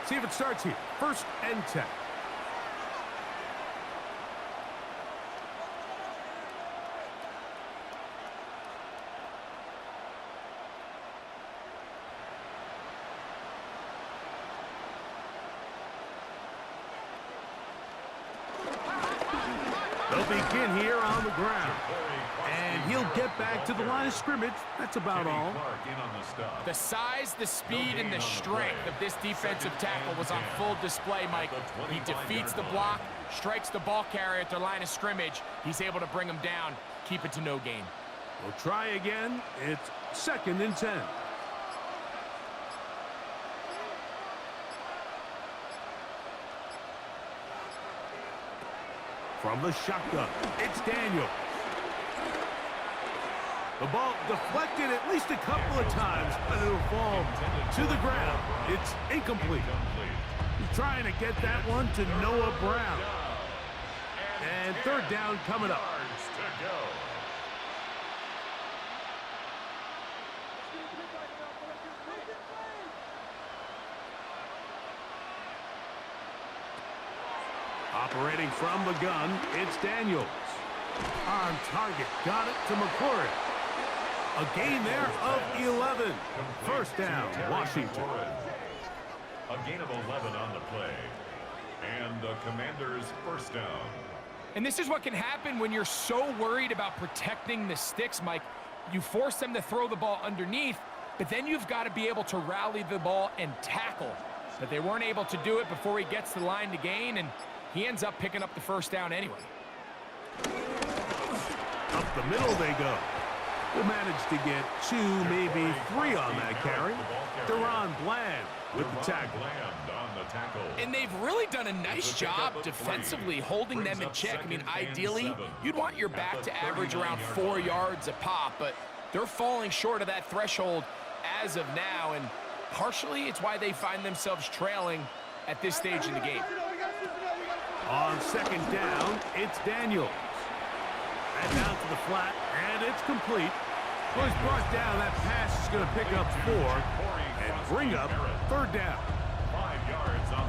See if it starts here. 1st and 10. They'll begin here on the ground. And he'll get back to the line of scrimmage. That's about all. The size, the speed, and the strength of this defensive tackle was on full display, Mike. He defeats the block, strikes the ball carrier at the line of scrimmage. He's able to bring him down, keep it to no gain. We'll try again. It's 2nd and 10. From the shotgun, it's Daniels. The ball deflected at least a couple of times, but it'll fall to the ground. It's incomplete. He's trying to get that one to Noah Brown. And 3rd down coming up. Operating from the gun, it's Daniels. On target, got it to McCourty. A gain there of 11. 1st down, Washington. A gain of 11 on the play. And the Commanders' 1st down. And this is what can happen when you're so worried about protecting the sticks, Mike. You force them to throw the ball underneath, but then you've got to be able to rally the ball and tackle. But they weren't able to do it before he gets the line to gain, and he ends up picking up the 1st down anyway. Up the middle they go. Will manage to get 2, maybe 3 on that carry. Deron Bland with the tackle. And they've really done a nice job defensively holding them in check. I mean, ideally, you'd want your back to average around 4 yards a pop, but they're falling short of that threshold as of now, and partially it's why they find themselves trailing at this stage in the game. On 2nd down, it's Daniels. And down to the flat, and it's complete. Well, he's brought down. That pass is going to pick up 4 and bring up 3rd down.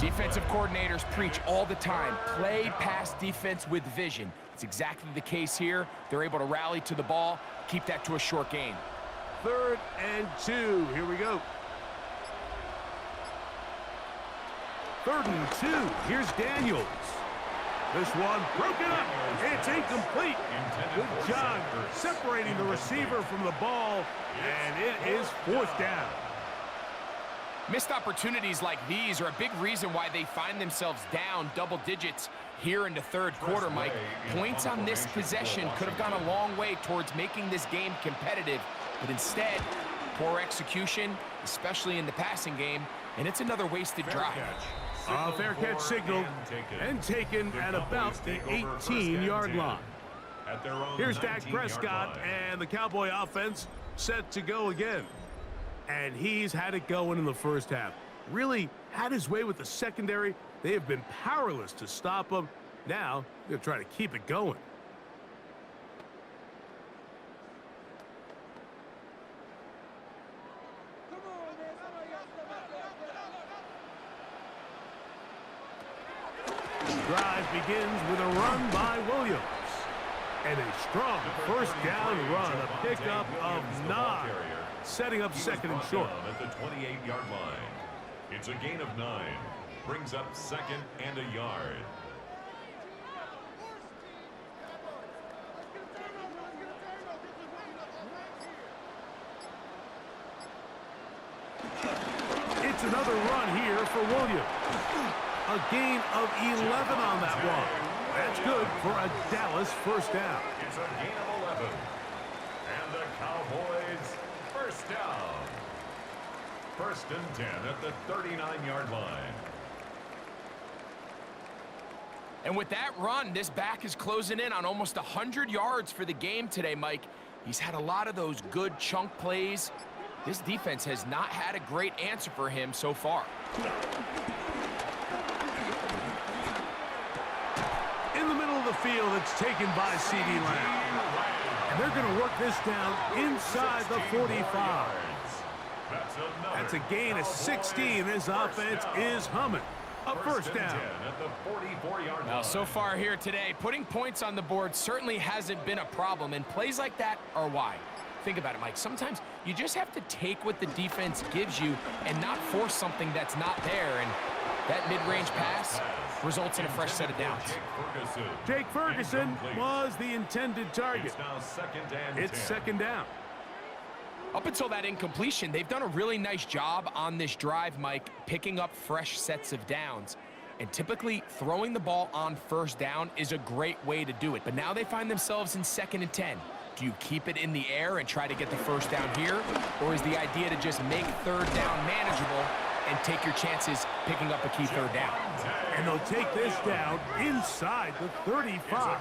Defensive coordinators preach all the time, play pass defense with vision. It's exactly the case here. They're able to rally to the ball, keep that to a short gain. 3rd and 2. Here we go. 3rd and 2. Here's Daniels. This one broken up. It's incomplete. Good job separating the receiver from the ball, and it is 4th down. Missed opportunities like these are a big reason why they find themselves down double digits here in the 3rd quarter, Mike. Points on this possession could have gone a long way towards making this game competitive, but instead, poor execution, especially in the passing game, and it's another wasted drive. Fair catch signal and taken at about the 18-yard line. Here's Dak Prescott, and the Cowboy offense set to go again. And he's had it going in the 1st half. Really had his way with the secondary. They have been powerless to stop him. Now they're trying to keep it going. Drive begins with a run by Williams. And a strong first down run, a pickup of 9, setting up second and short. At the 28-yard line. It's a gain of 9. Brings up second and a yard. It's another run here for Williams. A gain of 11 on that one. That's good for a Dallas first down. It's a gain of 11. And the Cowboys first down. First and 10 at the 39-yard line. And with that run, this back is closing in on almost 100 yards for the game today, Mike. He's had a lot of those good chunk plays. This defense has not had a great answer for him so far. In the middle of the field, it's taken by C.D. Lamb. And they're going to work this down inside the 45. That's a gain of 16. This offense is humming. A first down. Now, so far here today, putting points on the board certainly hasn't been a problem, and plays like that are why. Think about it, Mike. Sometimes you just have to take what the defense gives you and not force something that's not there, and that mid-range pass results in a fresh set of downs. Jake Ferguson was the intended target. It's second down. Up until that incompletion, they've done a really nice job on this drive, Mike, picking up fresh sets of downs. And typically, throwing the ball on first down is a great way to do it. But now they find themselves in 2nd and 10. Do you keep it in the air and try to get the first down here? Or is the idea to just make third down manageable and take your chances picking up a key third down? And they'll take this down inside the 35.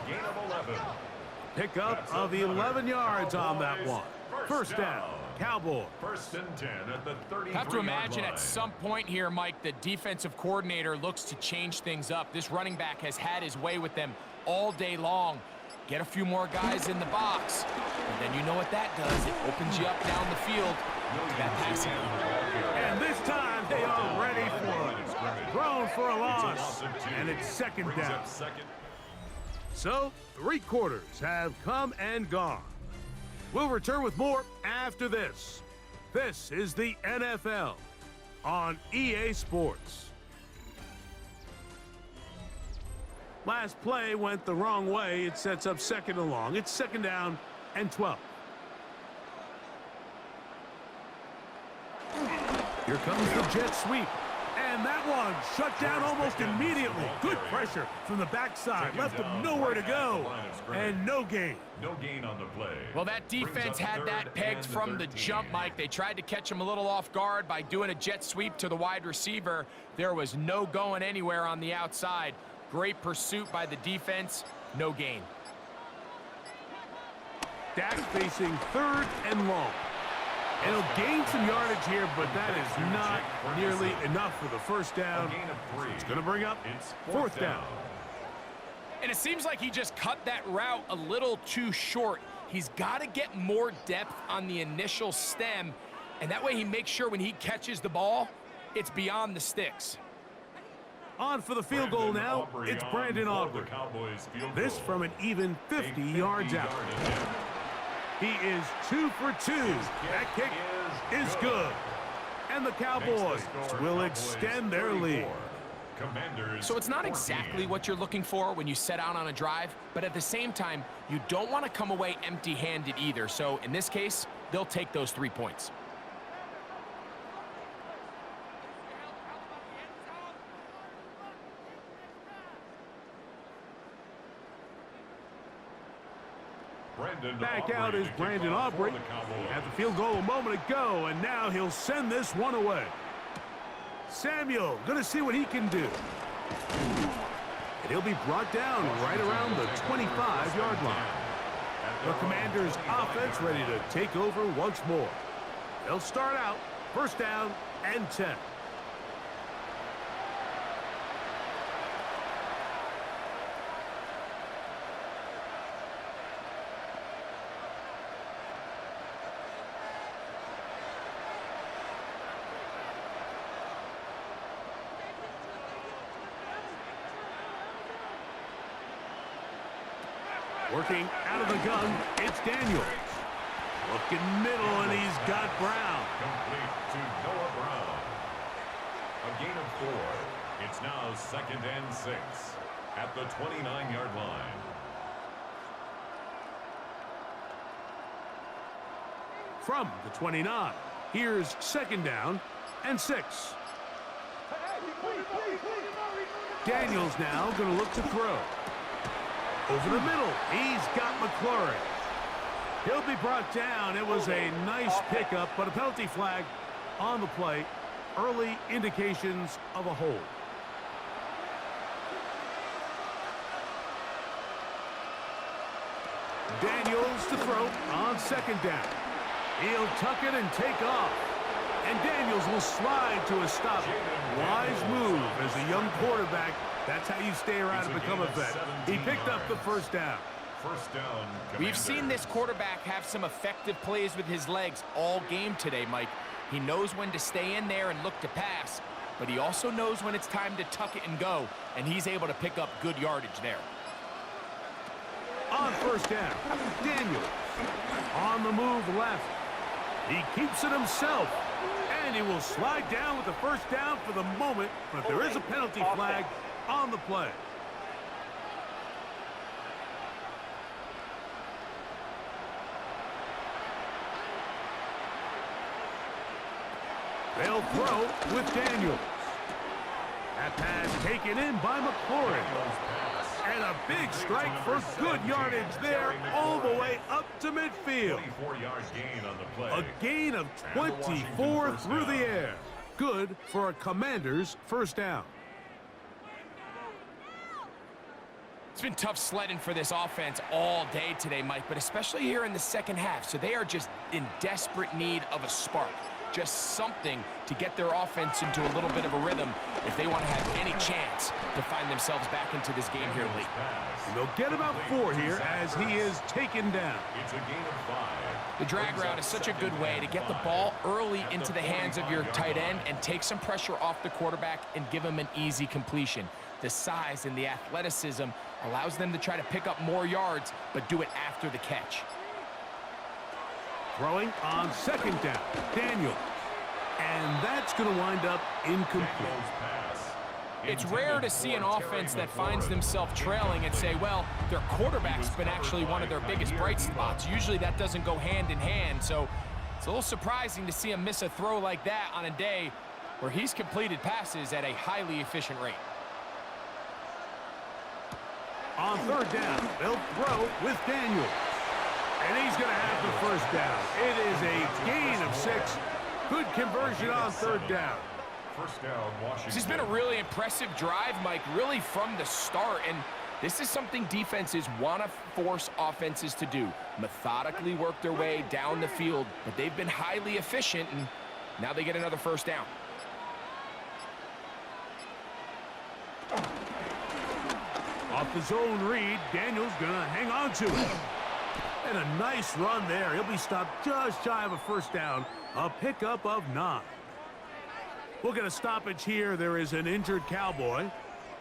Pickup of 11 yards on that one. First down, Cowboys. First and 10 at the 33-yard Have to imagine line. at some point here, Mike, the defensive coordinator looks to change things up. This running back has had his way with them all day long. Get a few more guys in the box, and then you know what that does. It opens you up down the field to that passing. And this time they are ready for it. Thrown for a loss, and it's second down. So, 3 quarters have come and gone. We'll return with more after this. This is the NFL on EA Sports. Last play went the wrong way. It sets up second and long. It's second down and 12. Here comes the jet sweep. And that one shut down almost immediately. Good pressure from the backside. Left him nowhere to go. And no gain. No gain on the play. Well, that defense had that pegged from the jump, Mike. They tried to catch him a little off guard by doing a jet sweep to the wide receiver. There was no going anywhere on the outside. Great pursuit by the defense. No gain. Dak facing third and long. And he'll gain some yardage here, but that is not nearly enough for the first down. It's going to bring up fourth down. And it seems like he just cut that route a little too short. He's got to get more depth on the initial stem, and that way he makes sure when he catches the ball, it's beyond the sticks. On for the field goal now, it's Brandon Aubrey. This from an even 50 yards out. He is 2 for 2. That kick is good. And the Cowboys will extend their lead. So it's not exactly what you're looking for when you set out on a drive, but at the same time, you don't want to come away empty-handed either. So in this case, they'll take those 3 points. Back out is Brandon Aubrey. He had the field goal a moment ago, and now he'll send this one away. Samuel going to see what he can do. And he'll be brought down right around the 25-yard line. The Commanders' offense ready to take over once more. They'll start out first down and 10. Working out of the gun, it's Daniels. Looking middle, and he's got Brown. Complete to Noah Brown. A gain of 4. It's now 2nd and 6 at the 29-yard line. From the 29, here's 2nd down and 6. Daniels now going to look to throw. Over the middle, he's got McLaurin. He'll be brought down. It was a nice pickup, but a penalty flag on the play. Early indications of a hold. Daniels to throw on 2nd down. He'll tuck it and take off. And Daniels will slide to a stop. Wise move as a young quarterback. That's how you stay around and become a vet. He picked up the 1st down. First down, We've seen this quarterback have some effective plays with his legs all game today, Mike. He knows when to stay in there and look to pass, but he also knows when it's time to tuck it and go, and he's able to pick up good yardage there. On 1st down, Daniels on the move left. He keeps it himself, and he will slide down with the 1st down for the moment, but there is a penalty flag on the play. They'll throw with Daniels. That pass taken in by McLaurin. And a big strike for good yardage there all the way up to midfield. 24-yard gain on the play. A gain of 24 through the air. Good for a Commander's 1st down. It's been tough sledding for this offense all day today, Mike, but especially here in the 2nd half. So they are just in desperate need of a spark. Just something to get their offense into a little bit of a rhythm if they want to have any chance to find themselves back into this game here late. And they'll get about 4 here as he is taken down. It's a gain of 5. The drag route is such a good way to get the ball early into the hands of your tight end and take some pressure off the quarterback and give him an easy completion. The size and the athleticism allows them to try to pick up more yards, but do it after the catch. Throwing on 2nd down, Daniels. And that's going to wind up incomplete. It's rare to see an offense that finds themselves trailing and say, well, their quarterback's been actually one of their biggest bright spots. Usually that doesn't go hand in hand, so it's a little surprising to see him miss a throw like that on a day where he's completed passes at a highly efficient rate. On 3rd down, they'll throw with Daniels. And he's going to have the 1st down. It is a gain of 6. Good conversion on 3rd down. First down, Washington. This has been a really impressive drive, Mike, really from the start. And this is something defenses want to force offenses to do. Methodically work their way down the field. But they've been highly efficient, and now they get another 1st down. Off the zone read, Daniels going to hang on to it. And a nice run there. He'll be stopped just shy of a 1st down. A pickup of 9. We'll get a stoppage here. There is an injured Cowboy.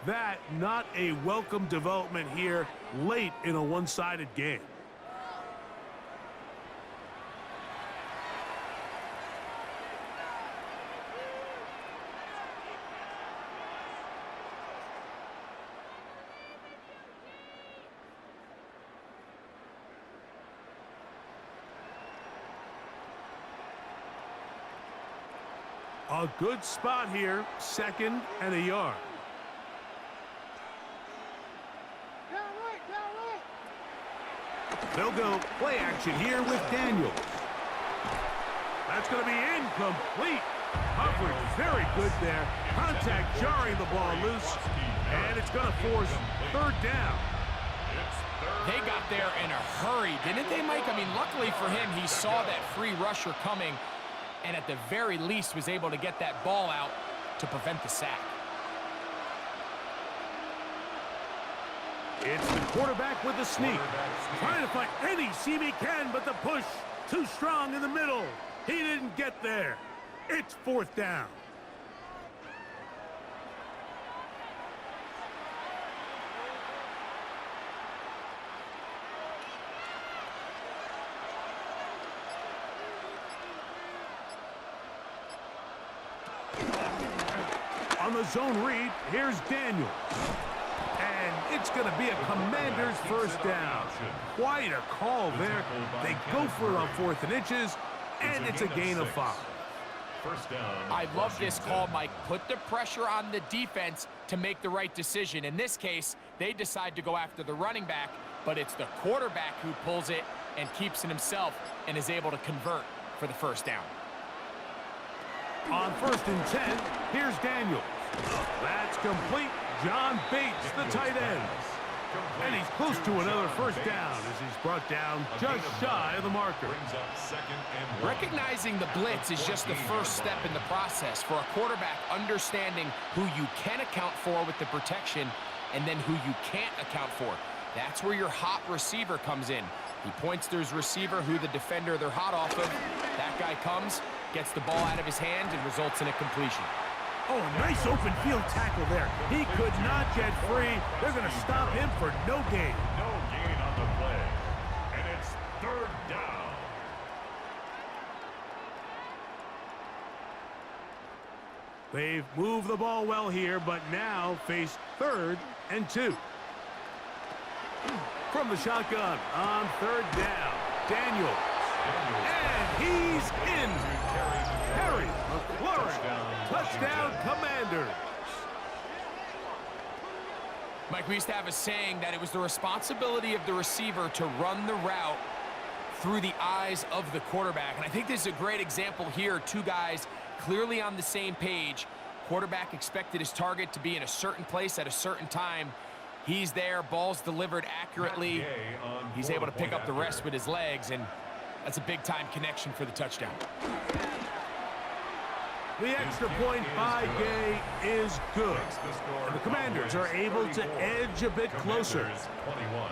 That not a welcome development here late in a one-sided game. A good spot here, 2nd and a yard. They'll go play action here with Daniels. That's going to be incomplete. Coverage very good there. Contact jarring the ball loose. And it's going to force 3rd down. They got there in a hurry, didn't they, Mike? I mean, luckily for him, he saw that free rusher coming, and at the very least was able to get that ball out to prevent the sack. It's the quarterback with the sneak. Trying to find any seam he can, but the push too strong in the middle. He didn't get there. It's 4th down. On the zone read, here's Daniel. And it's going to be a Commanders first down. Quite a call there. They go for it on 4th and inches, and it's a gain of 5. First down. I love this call, Mike. Put the pressure on the defense to make the right decision. In this case, they decide to go after the running back, but it's the quarterback who pulls it and keeps it himself and is able to convert for the first down. On 1st and 10, here's Daniels. That's complete. John Bates, the tight end. And he's close to another first down as he's brought down just shy of the marker. Recognizing the blitz is just the first step in the process for a quarterback understanding who you can account for with the protection and then who you can't account for. That's where your hot receiver comes in. He points to his receiver who the defender they're hot off of. That guy comes, gets the ball out of his hand, and results in a completion. Oh, nice open field tackle there. He could not get free. They're going to stop him for no gain. No gain on the play. And it's 3rd down. They've moved the ball well here, but now face 3rd and 2. From the shotgun on 3rd down, Daniels. And he's in. Harry McLaurin. Touchdown, Commanders. Mike, we used to have a saying that it was the responsibility of the receiver to run the route through the eyes of the quarterback. And I think this is a great example here. Two guys clearly on the same page. Quarterback expected his target to be in a certain place at a certain time. He's there, ball's delivered accurately. He's able to pick up the rest with his legs, and that's a big-time connection for the touchdown. The extra point by Gay is good. And the Commanders are able to edge a bit closer. 21.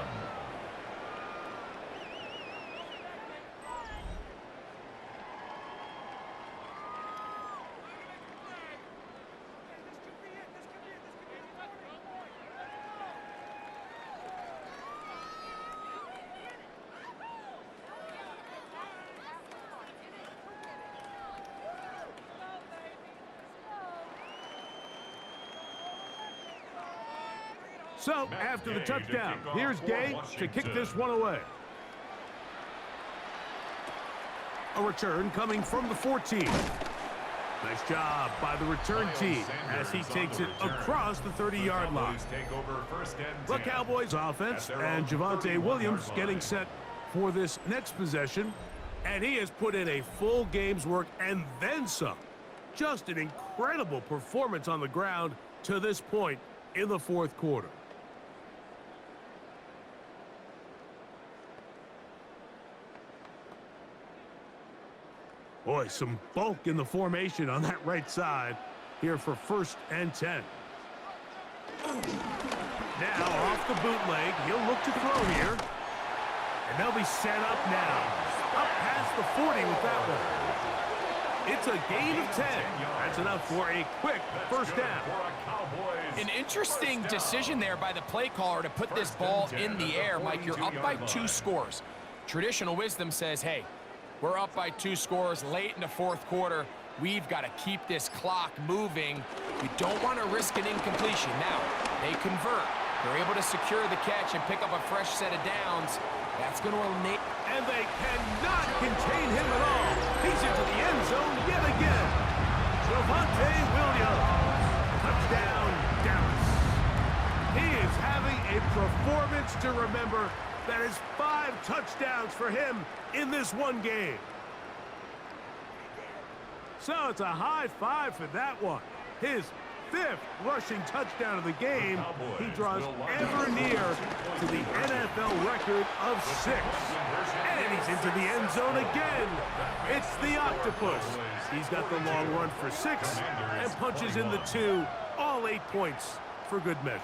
So, after the touchdown, here's Gay to kick this one away. A return coming from the 14. Nice job by the return team as he takes it across the 30-yard line. The Cowboys offense and Javonte Williams getting set for this next possession. And he has put in a full game's work and then some. Just an incredible performance on the ground to this point in the 4th quarter. Boy, some bulk in the formation on that right side here for 1st and 10. Now off the bootleg, he'll look to throw here. And they'll be set up now. Up past the 40 with that one. It's a gain of 10. That's enough for a quick first down. An interesting decision there by the play caller to put this ball in the air. Mike, you're up by 2 scores. Traditional wisdom says, hey, we're up by 2 scores late in the 4th quarter. We've got to keep this clock moving. You don't want to risk an incompletion. Now, they convert. They're able to secure the catch and pick up a fresh set of downs. That's going to eliminate. And they cannot contain him at all. He's into the end zone yet again. Javonte Williams. Touchdown, Dallas. He is having a performance to remember. That is 5 touchdowns for him in this one game. So it's a high 5 for that one. His 5th rushing touchdown of the game. He draws ever near to the NFL record of 6. And he's into the end zone again. It's the Octopus. He's got the long run for 6 and punches in the 2. All 8 points for good measure.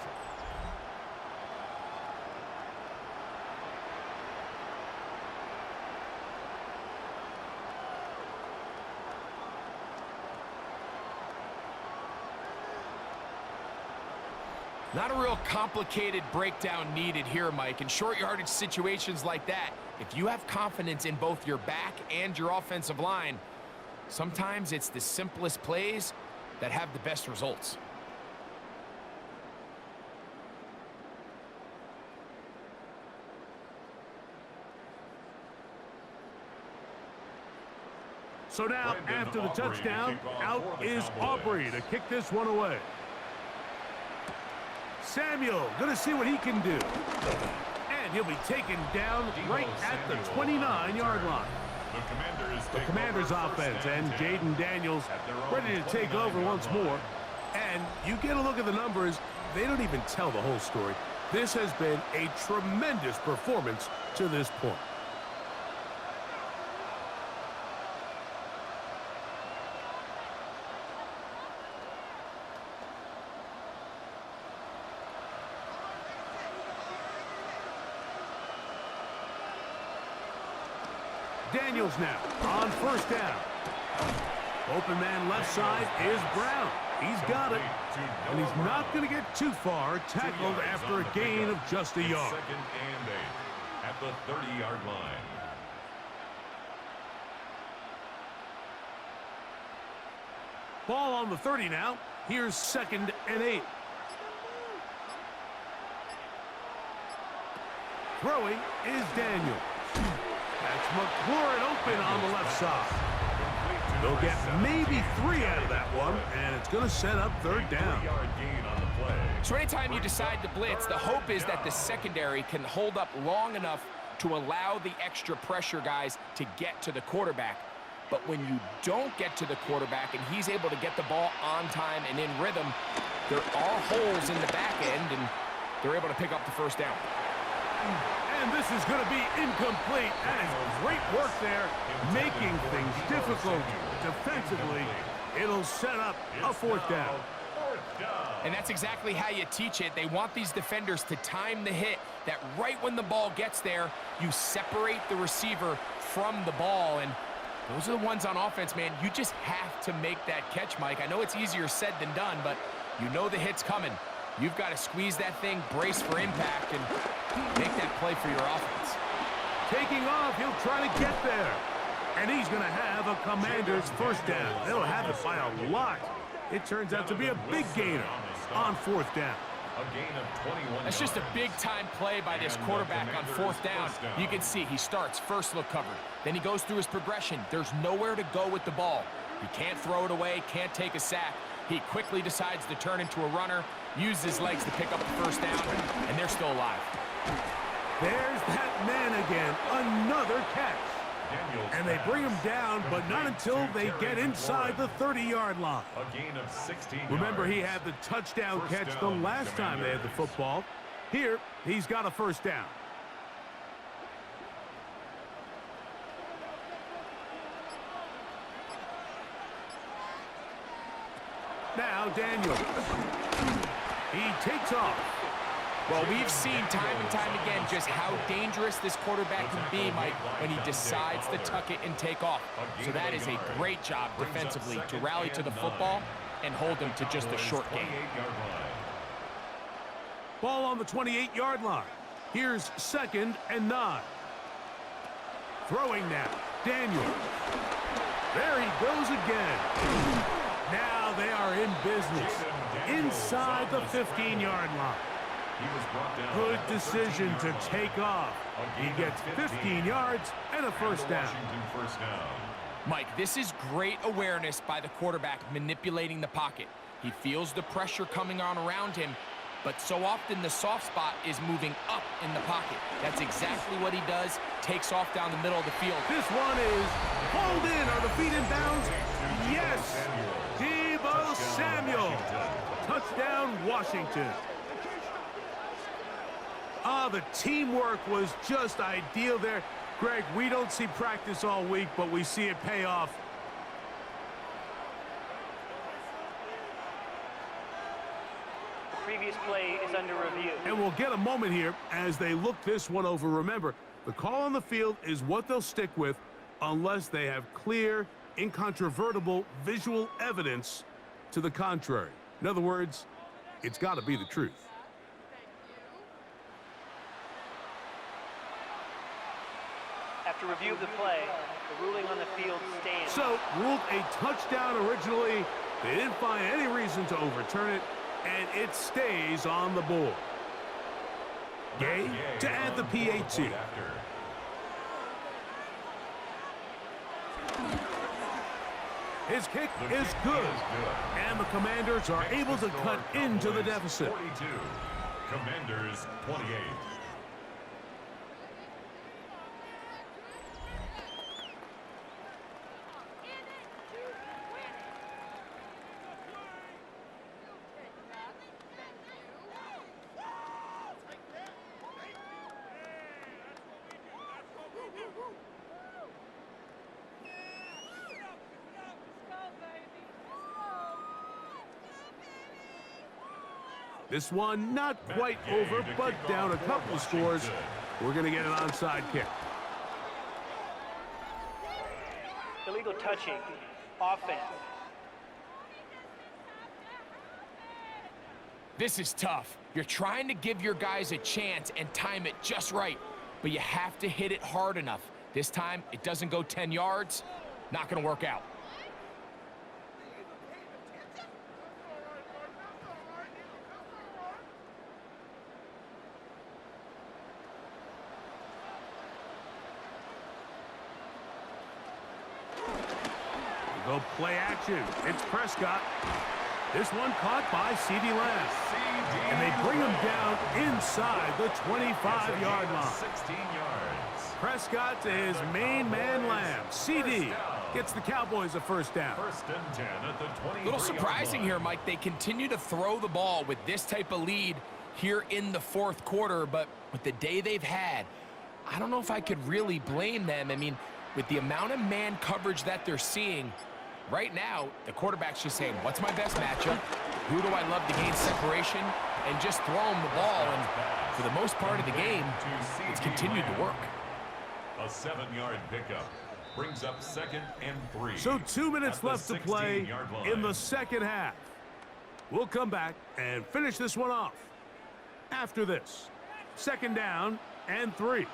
Not a real complicated breakdown needed here, Mike. In short yardage situations like that, if you have confidence in both your back and your offensive line, sometimes it's the simplest plays that have the best results. So now, Brandon after the Aubrey to touchdown, kick off out for the is Cowboys. Aubrey to kick this one away. Samuel gonna see what he can do. And he'll be taken down right at the 29-yard line. The Commanders offense and Jaden Daniels ready to take over once more. And you get a look at the numbers, they don't even tell the whole story. This has been a tremendous performance to this point. Daniels now on first down. Open man left side is Brown. He's got it. And he's not going to get too far, tackled after a gain of just a yard. Second and 8 at the 30-yard line. Ball on the 30 now. Here's second and 8. Throwing is Daniels. That's McLaurin open on the left side. They'll get maybe 3 out of that one, and it's going to set up third down. 3-yard gain on the play. So anytime you decide to blitz, the hope is that the secondary can hold up long enough to allow the extra pressure guys to get to the quarterback. But when you don't get to the quarterback and he's able to get the ball on time and in rhythm, there are holes in the back end, and they're able to pick up the first down. And this is going to be incomplete. That is great work there, making things difficult defensively. It'll set up a fourth down. And that's exactly how you teach it. They want these defenders to time the hit, that right when the ball gets there, you separate the receiver from the ball. And those are the ones on offense, man. You just have to make that catch, Mike. I know it's easier said than done, but you know the hit's coming. You've got to squeeze that thing, brace for impact, and make that play for your offense. Taking off, he'll try to get there. And he's going to have a Commander's first down. They'll have it by a lot. It turns out to be a big gainer on fourth down. A gain of 21 That's just a yards. big-time play by this quarterback on fourth down. You can see he starts first look covered. Then he goes through his progression. There's nowhere to go with the ball. He can't throw it away, can't take a sack. He quickly decides to turn into a runner, use his legs to pick up the first down, and they're still alive. There's that man again, another catch. And they bring him down, but not until they get inside the 30-yard line. A gain of 16 Remember, he yards. had the touchdown First catch the down, last time they had the Commanders. football. Here, he's got a first down. Now Daniels. He takes off. Well, we've seen time and time again just how dangerous this quarterback can be, Mike, when he decides to tuck it and take off. So that is a great job defensively to rally to the football and hold him to just a short gain. 28-yard line. Ball on the 28-yard line. Here's second and 9. Throwing now. Daniels. There he goes again. Now they are in business. Inside the 15-yard line. He was brought down Good at the decision to 13-yard line. take off. He gets 15 yards and a first down. Washington first down. Mike, this is great awareness by the quarterback manipulating the pocket. He feels the pressure coming on around him, but so often the soft spot is moving up in the pocket. That's exactly what he does, takes off down the middle of the field. This one is pulled in. Are the feet in bounds? Yes. Deebo Samuel. Touchdown, Washington. The teamwork was just ideal there. Greg, we don't see practice all week, but we see it pay off. The previous play is under review. And we'll get a moment here as they look this one over. Remember, the call on the field is what they'll stick with unless they have clear, incontrovertible visual evidence to the contrary. In other words, it's got to be the truth. After review of the play, the ruling on the field stands. So, ruled a touchdown originally. They didn't find any reason to overturn it, and it stays on the board. Gay to add the PAT. His kick is good. And the Commanders are able to cut into the deficit. 42. Commanders 28. This one not quite over, but down a couple of scores. We're going to get an onside kick. Illegal touching. Offense. This is tough. You're trying to give your guys a chance and time it just right, but you have to hit it hard enough. This time, it doesn't go 10 yards. Not going to work out. Go play action. It's Prescott. This one caught by CeeDee Lamb. And they bring him down inside the 25-yard line. 16 yards. Prescott to his main man Lamb. CeeDee gets the Cowboys a first down. First and 10 at the 23-yard line. Little surprising here, Mike. They continue to throw the ball with this type of lead here in the fourth quarter, but with the day they've had, I don't know if I could really blame them. I mean, with the amount of man coverage that they're seeing, right now, the quarterback's just saying, what's my best matchup? Who do I love to gain separation? And just throw him the ball. And for the most part of the game, it's continued to work. A 7-yard pickup brings up 2nd and 3. So 2 minutes left to play 16-yard line. in the second half. We'll come back and finish this one off. After this, 2nd down and 3.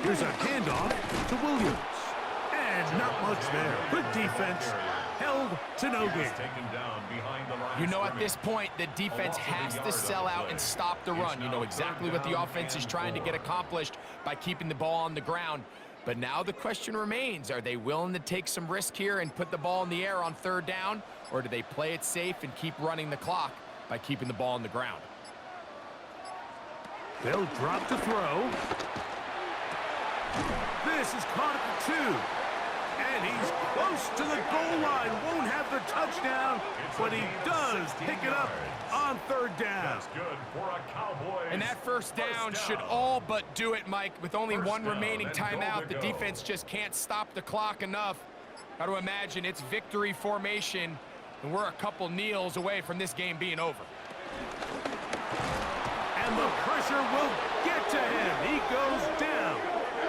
Here's a handoff to Williams. And not much there. Good defense. Held to no gain. Taken down behind the line. You know, at this point, the defense has to sell out and stop the run. You know exactly what the offense is trying to get accomplished by keeping the ball on the ground. But now the question remains, are they willing to take some risk here and put the ball in the air on 3rd down? Or do they play it safe and keep running the clock by keeping the ball on the ground? They'll drop to throw. This is caught at the 2. And he's close to the goal line. Won't have the touchdown, but he does pick it up on 3rd down. That's good for a Cowboys. And that first down should all but do it, Mike. With only one remaining timeout, the defense just can't stop the clock enough. Got to imagine it's victory formation, and we're a couple kneels away from this game being over. And the pressure will get to him. He goes down.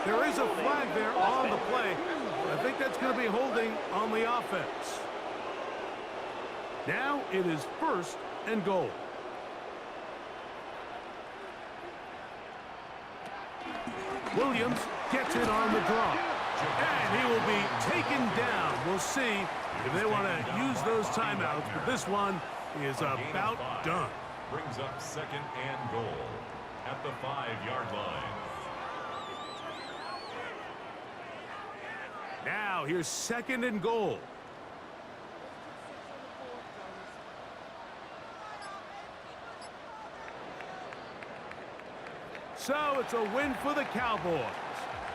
There is a flag there on the play. I think that's going to be holding on the offense. Now it is 1st and goal. Williams gets it on the draw. And he will be taken down. We'll see if they want to use those timeouts, but this one is about done. Brings up 2nd and goal at the 5-yard line. Now here's 2nd and goal. So it's a win for the Cowboys.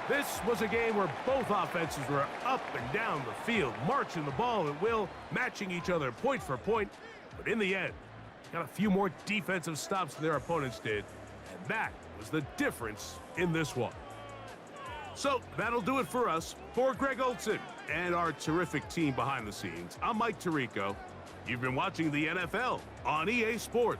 This was a game where both offenses were up and down the field, marching the ball at will, matching each other point for point. But in the end, got a few more defensive stops than their opponents did. And that was the difference in this one. So that'll do it for us. For Greg Olson and our terrific team behind the scenes, I'm Mike Tirico. You've been watching the NFL on EA Sports.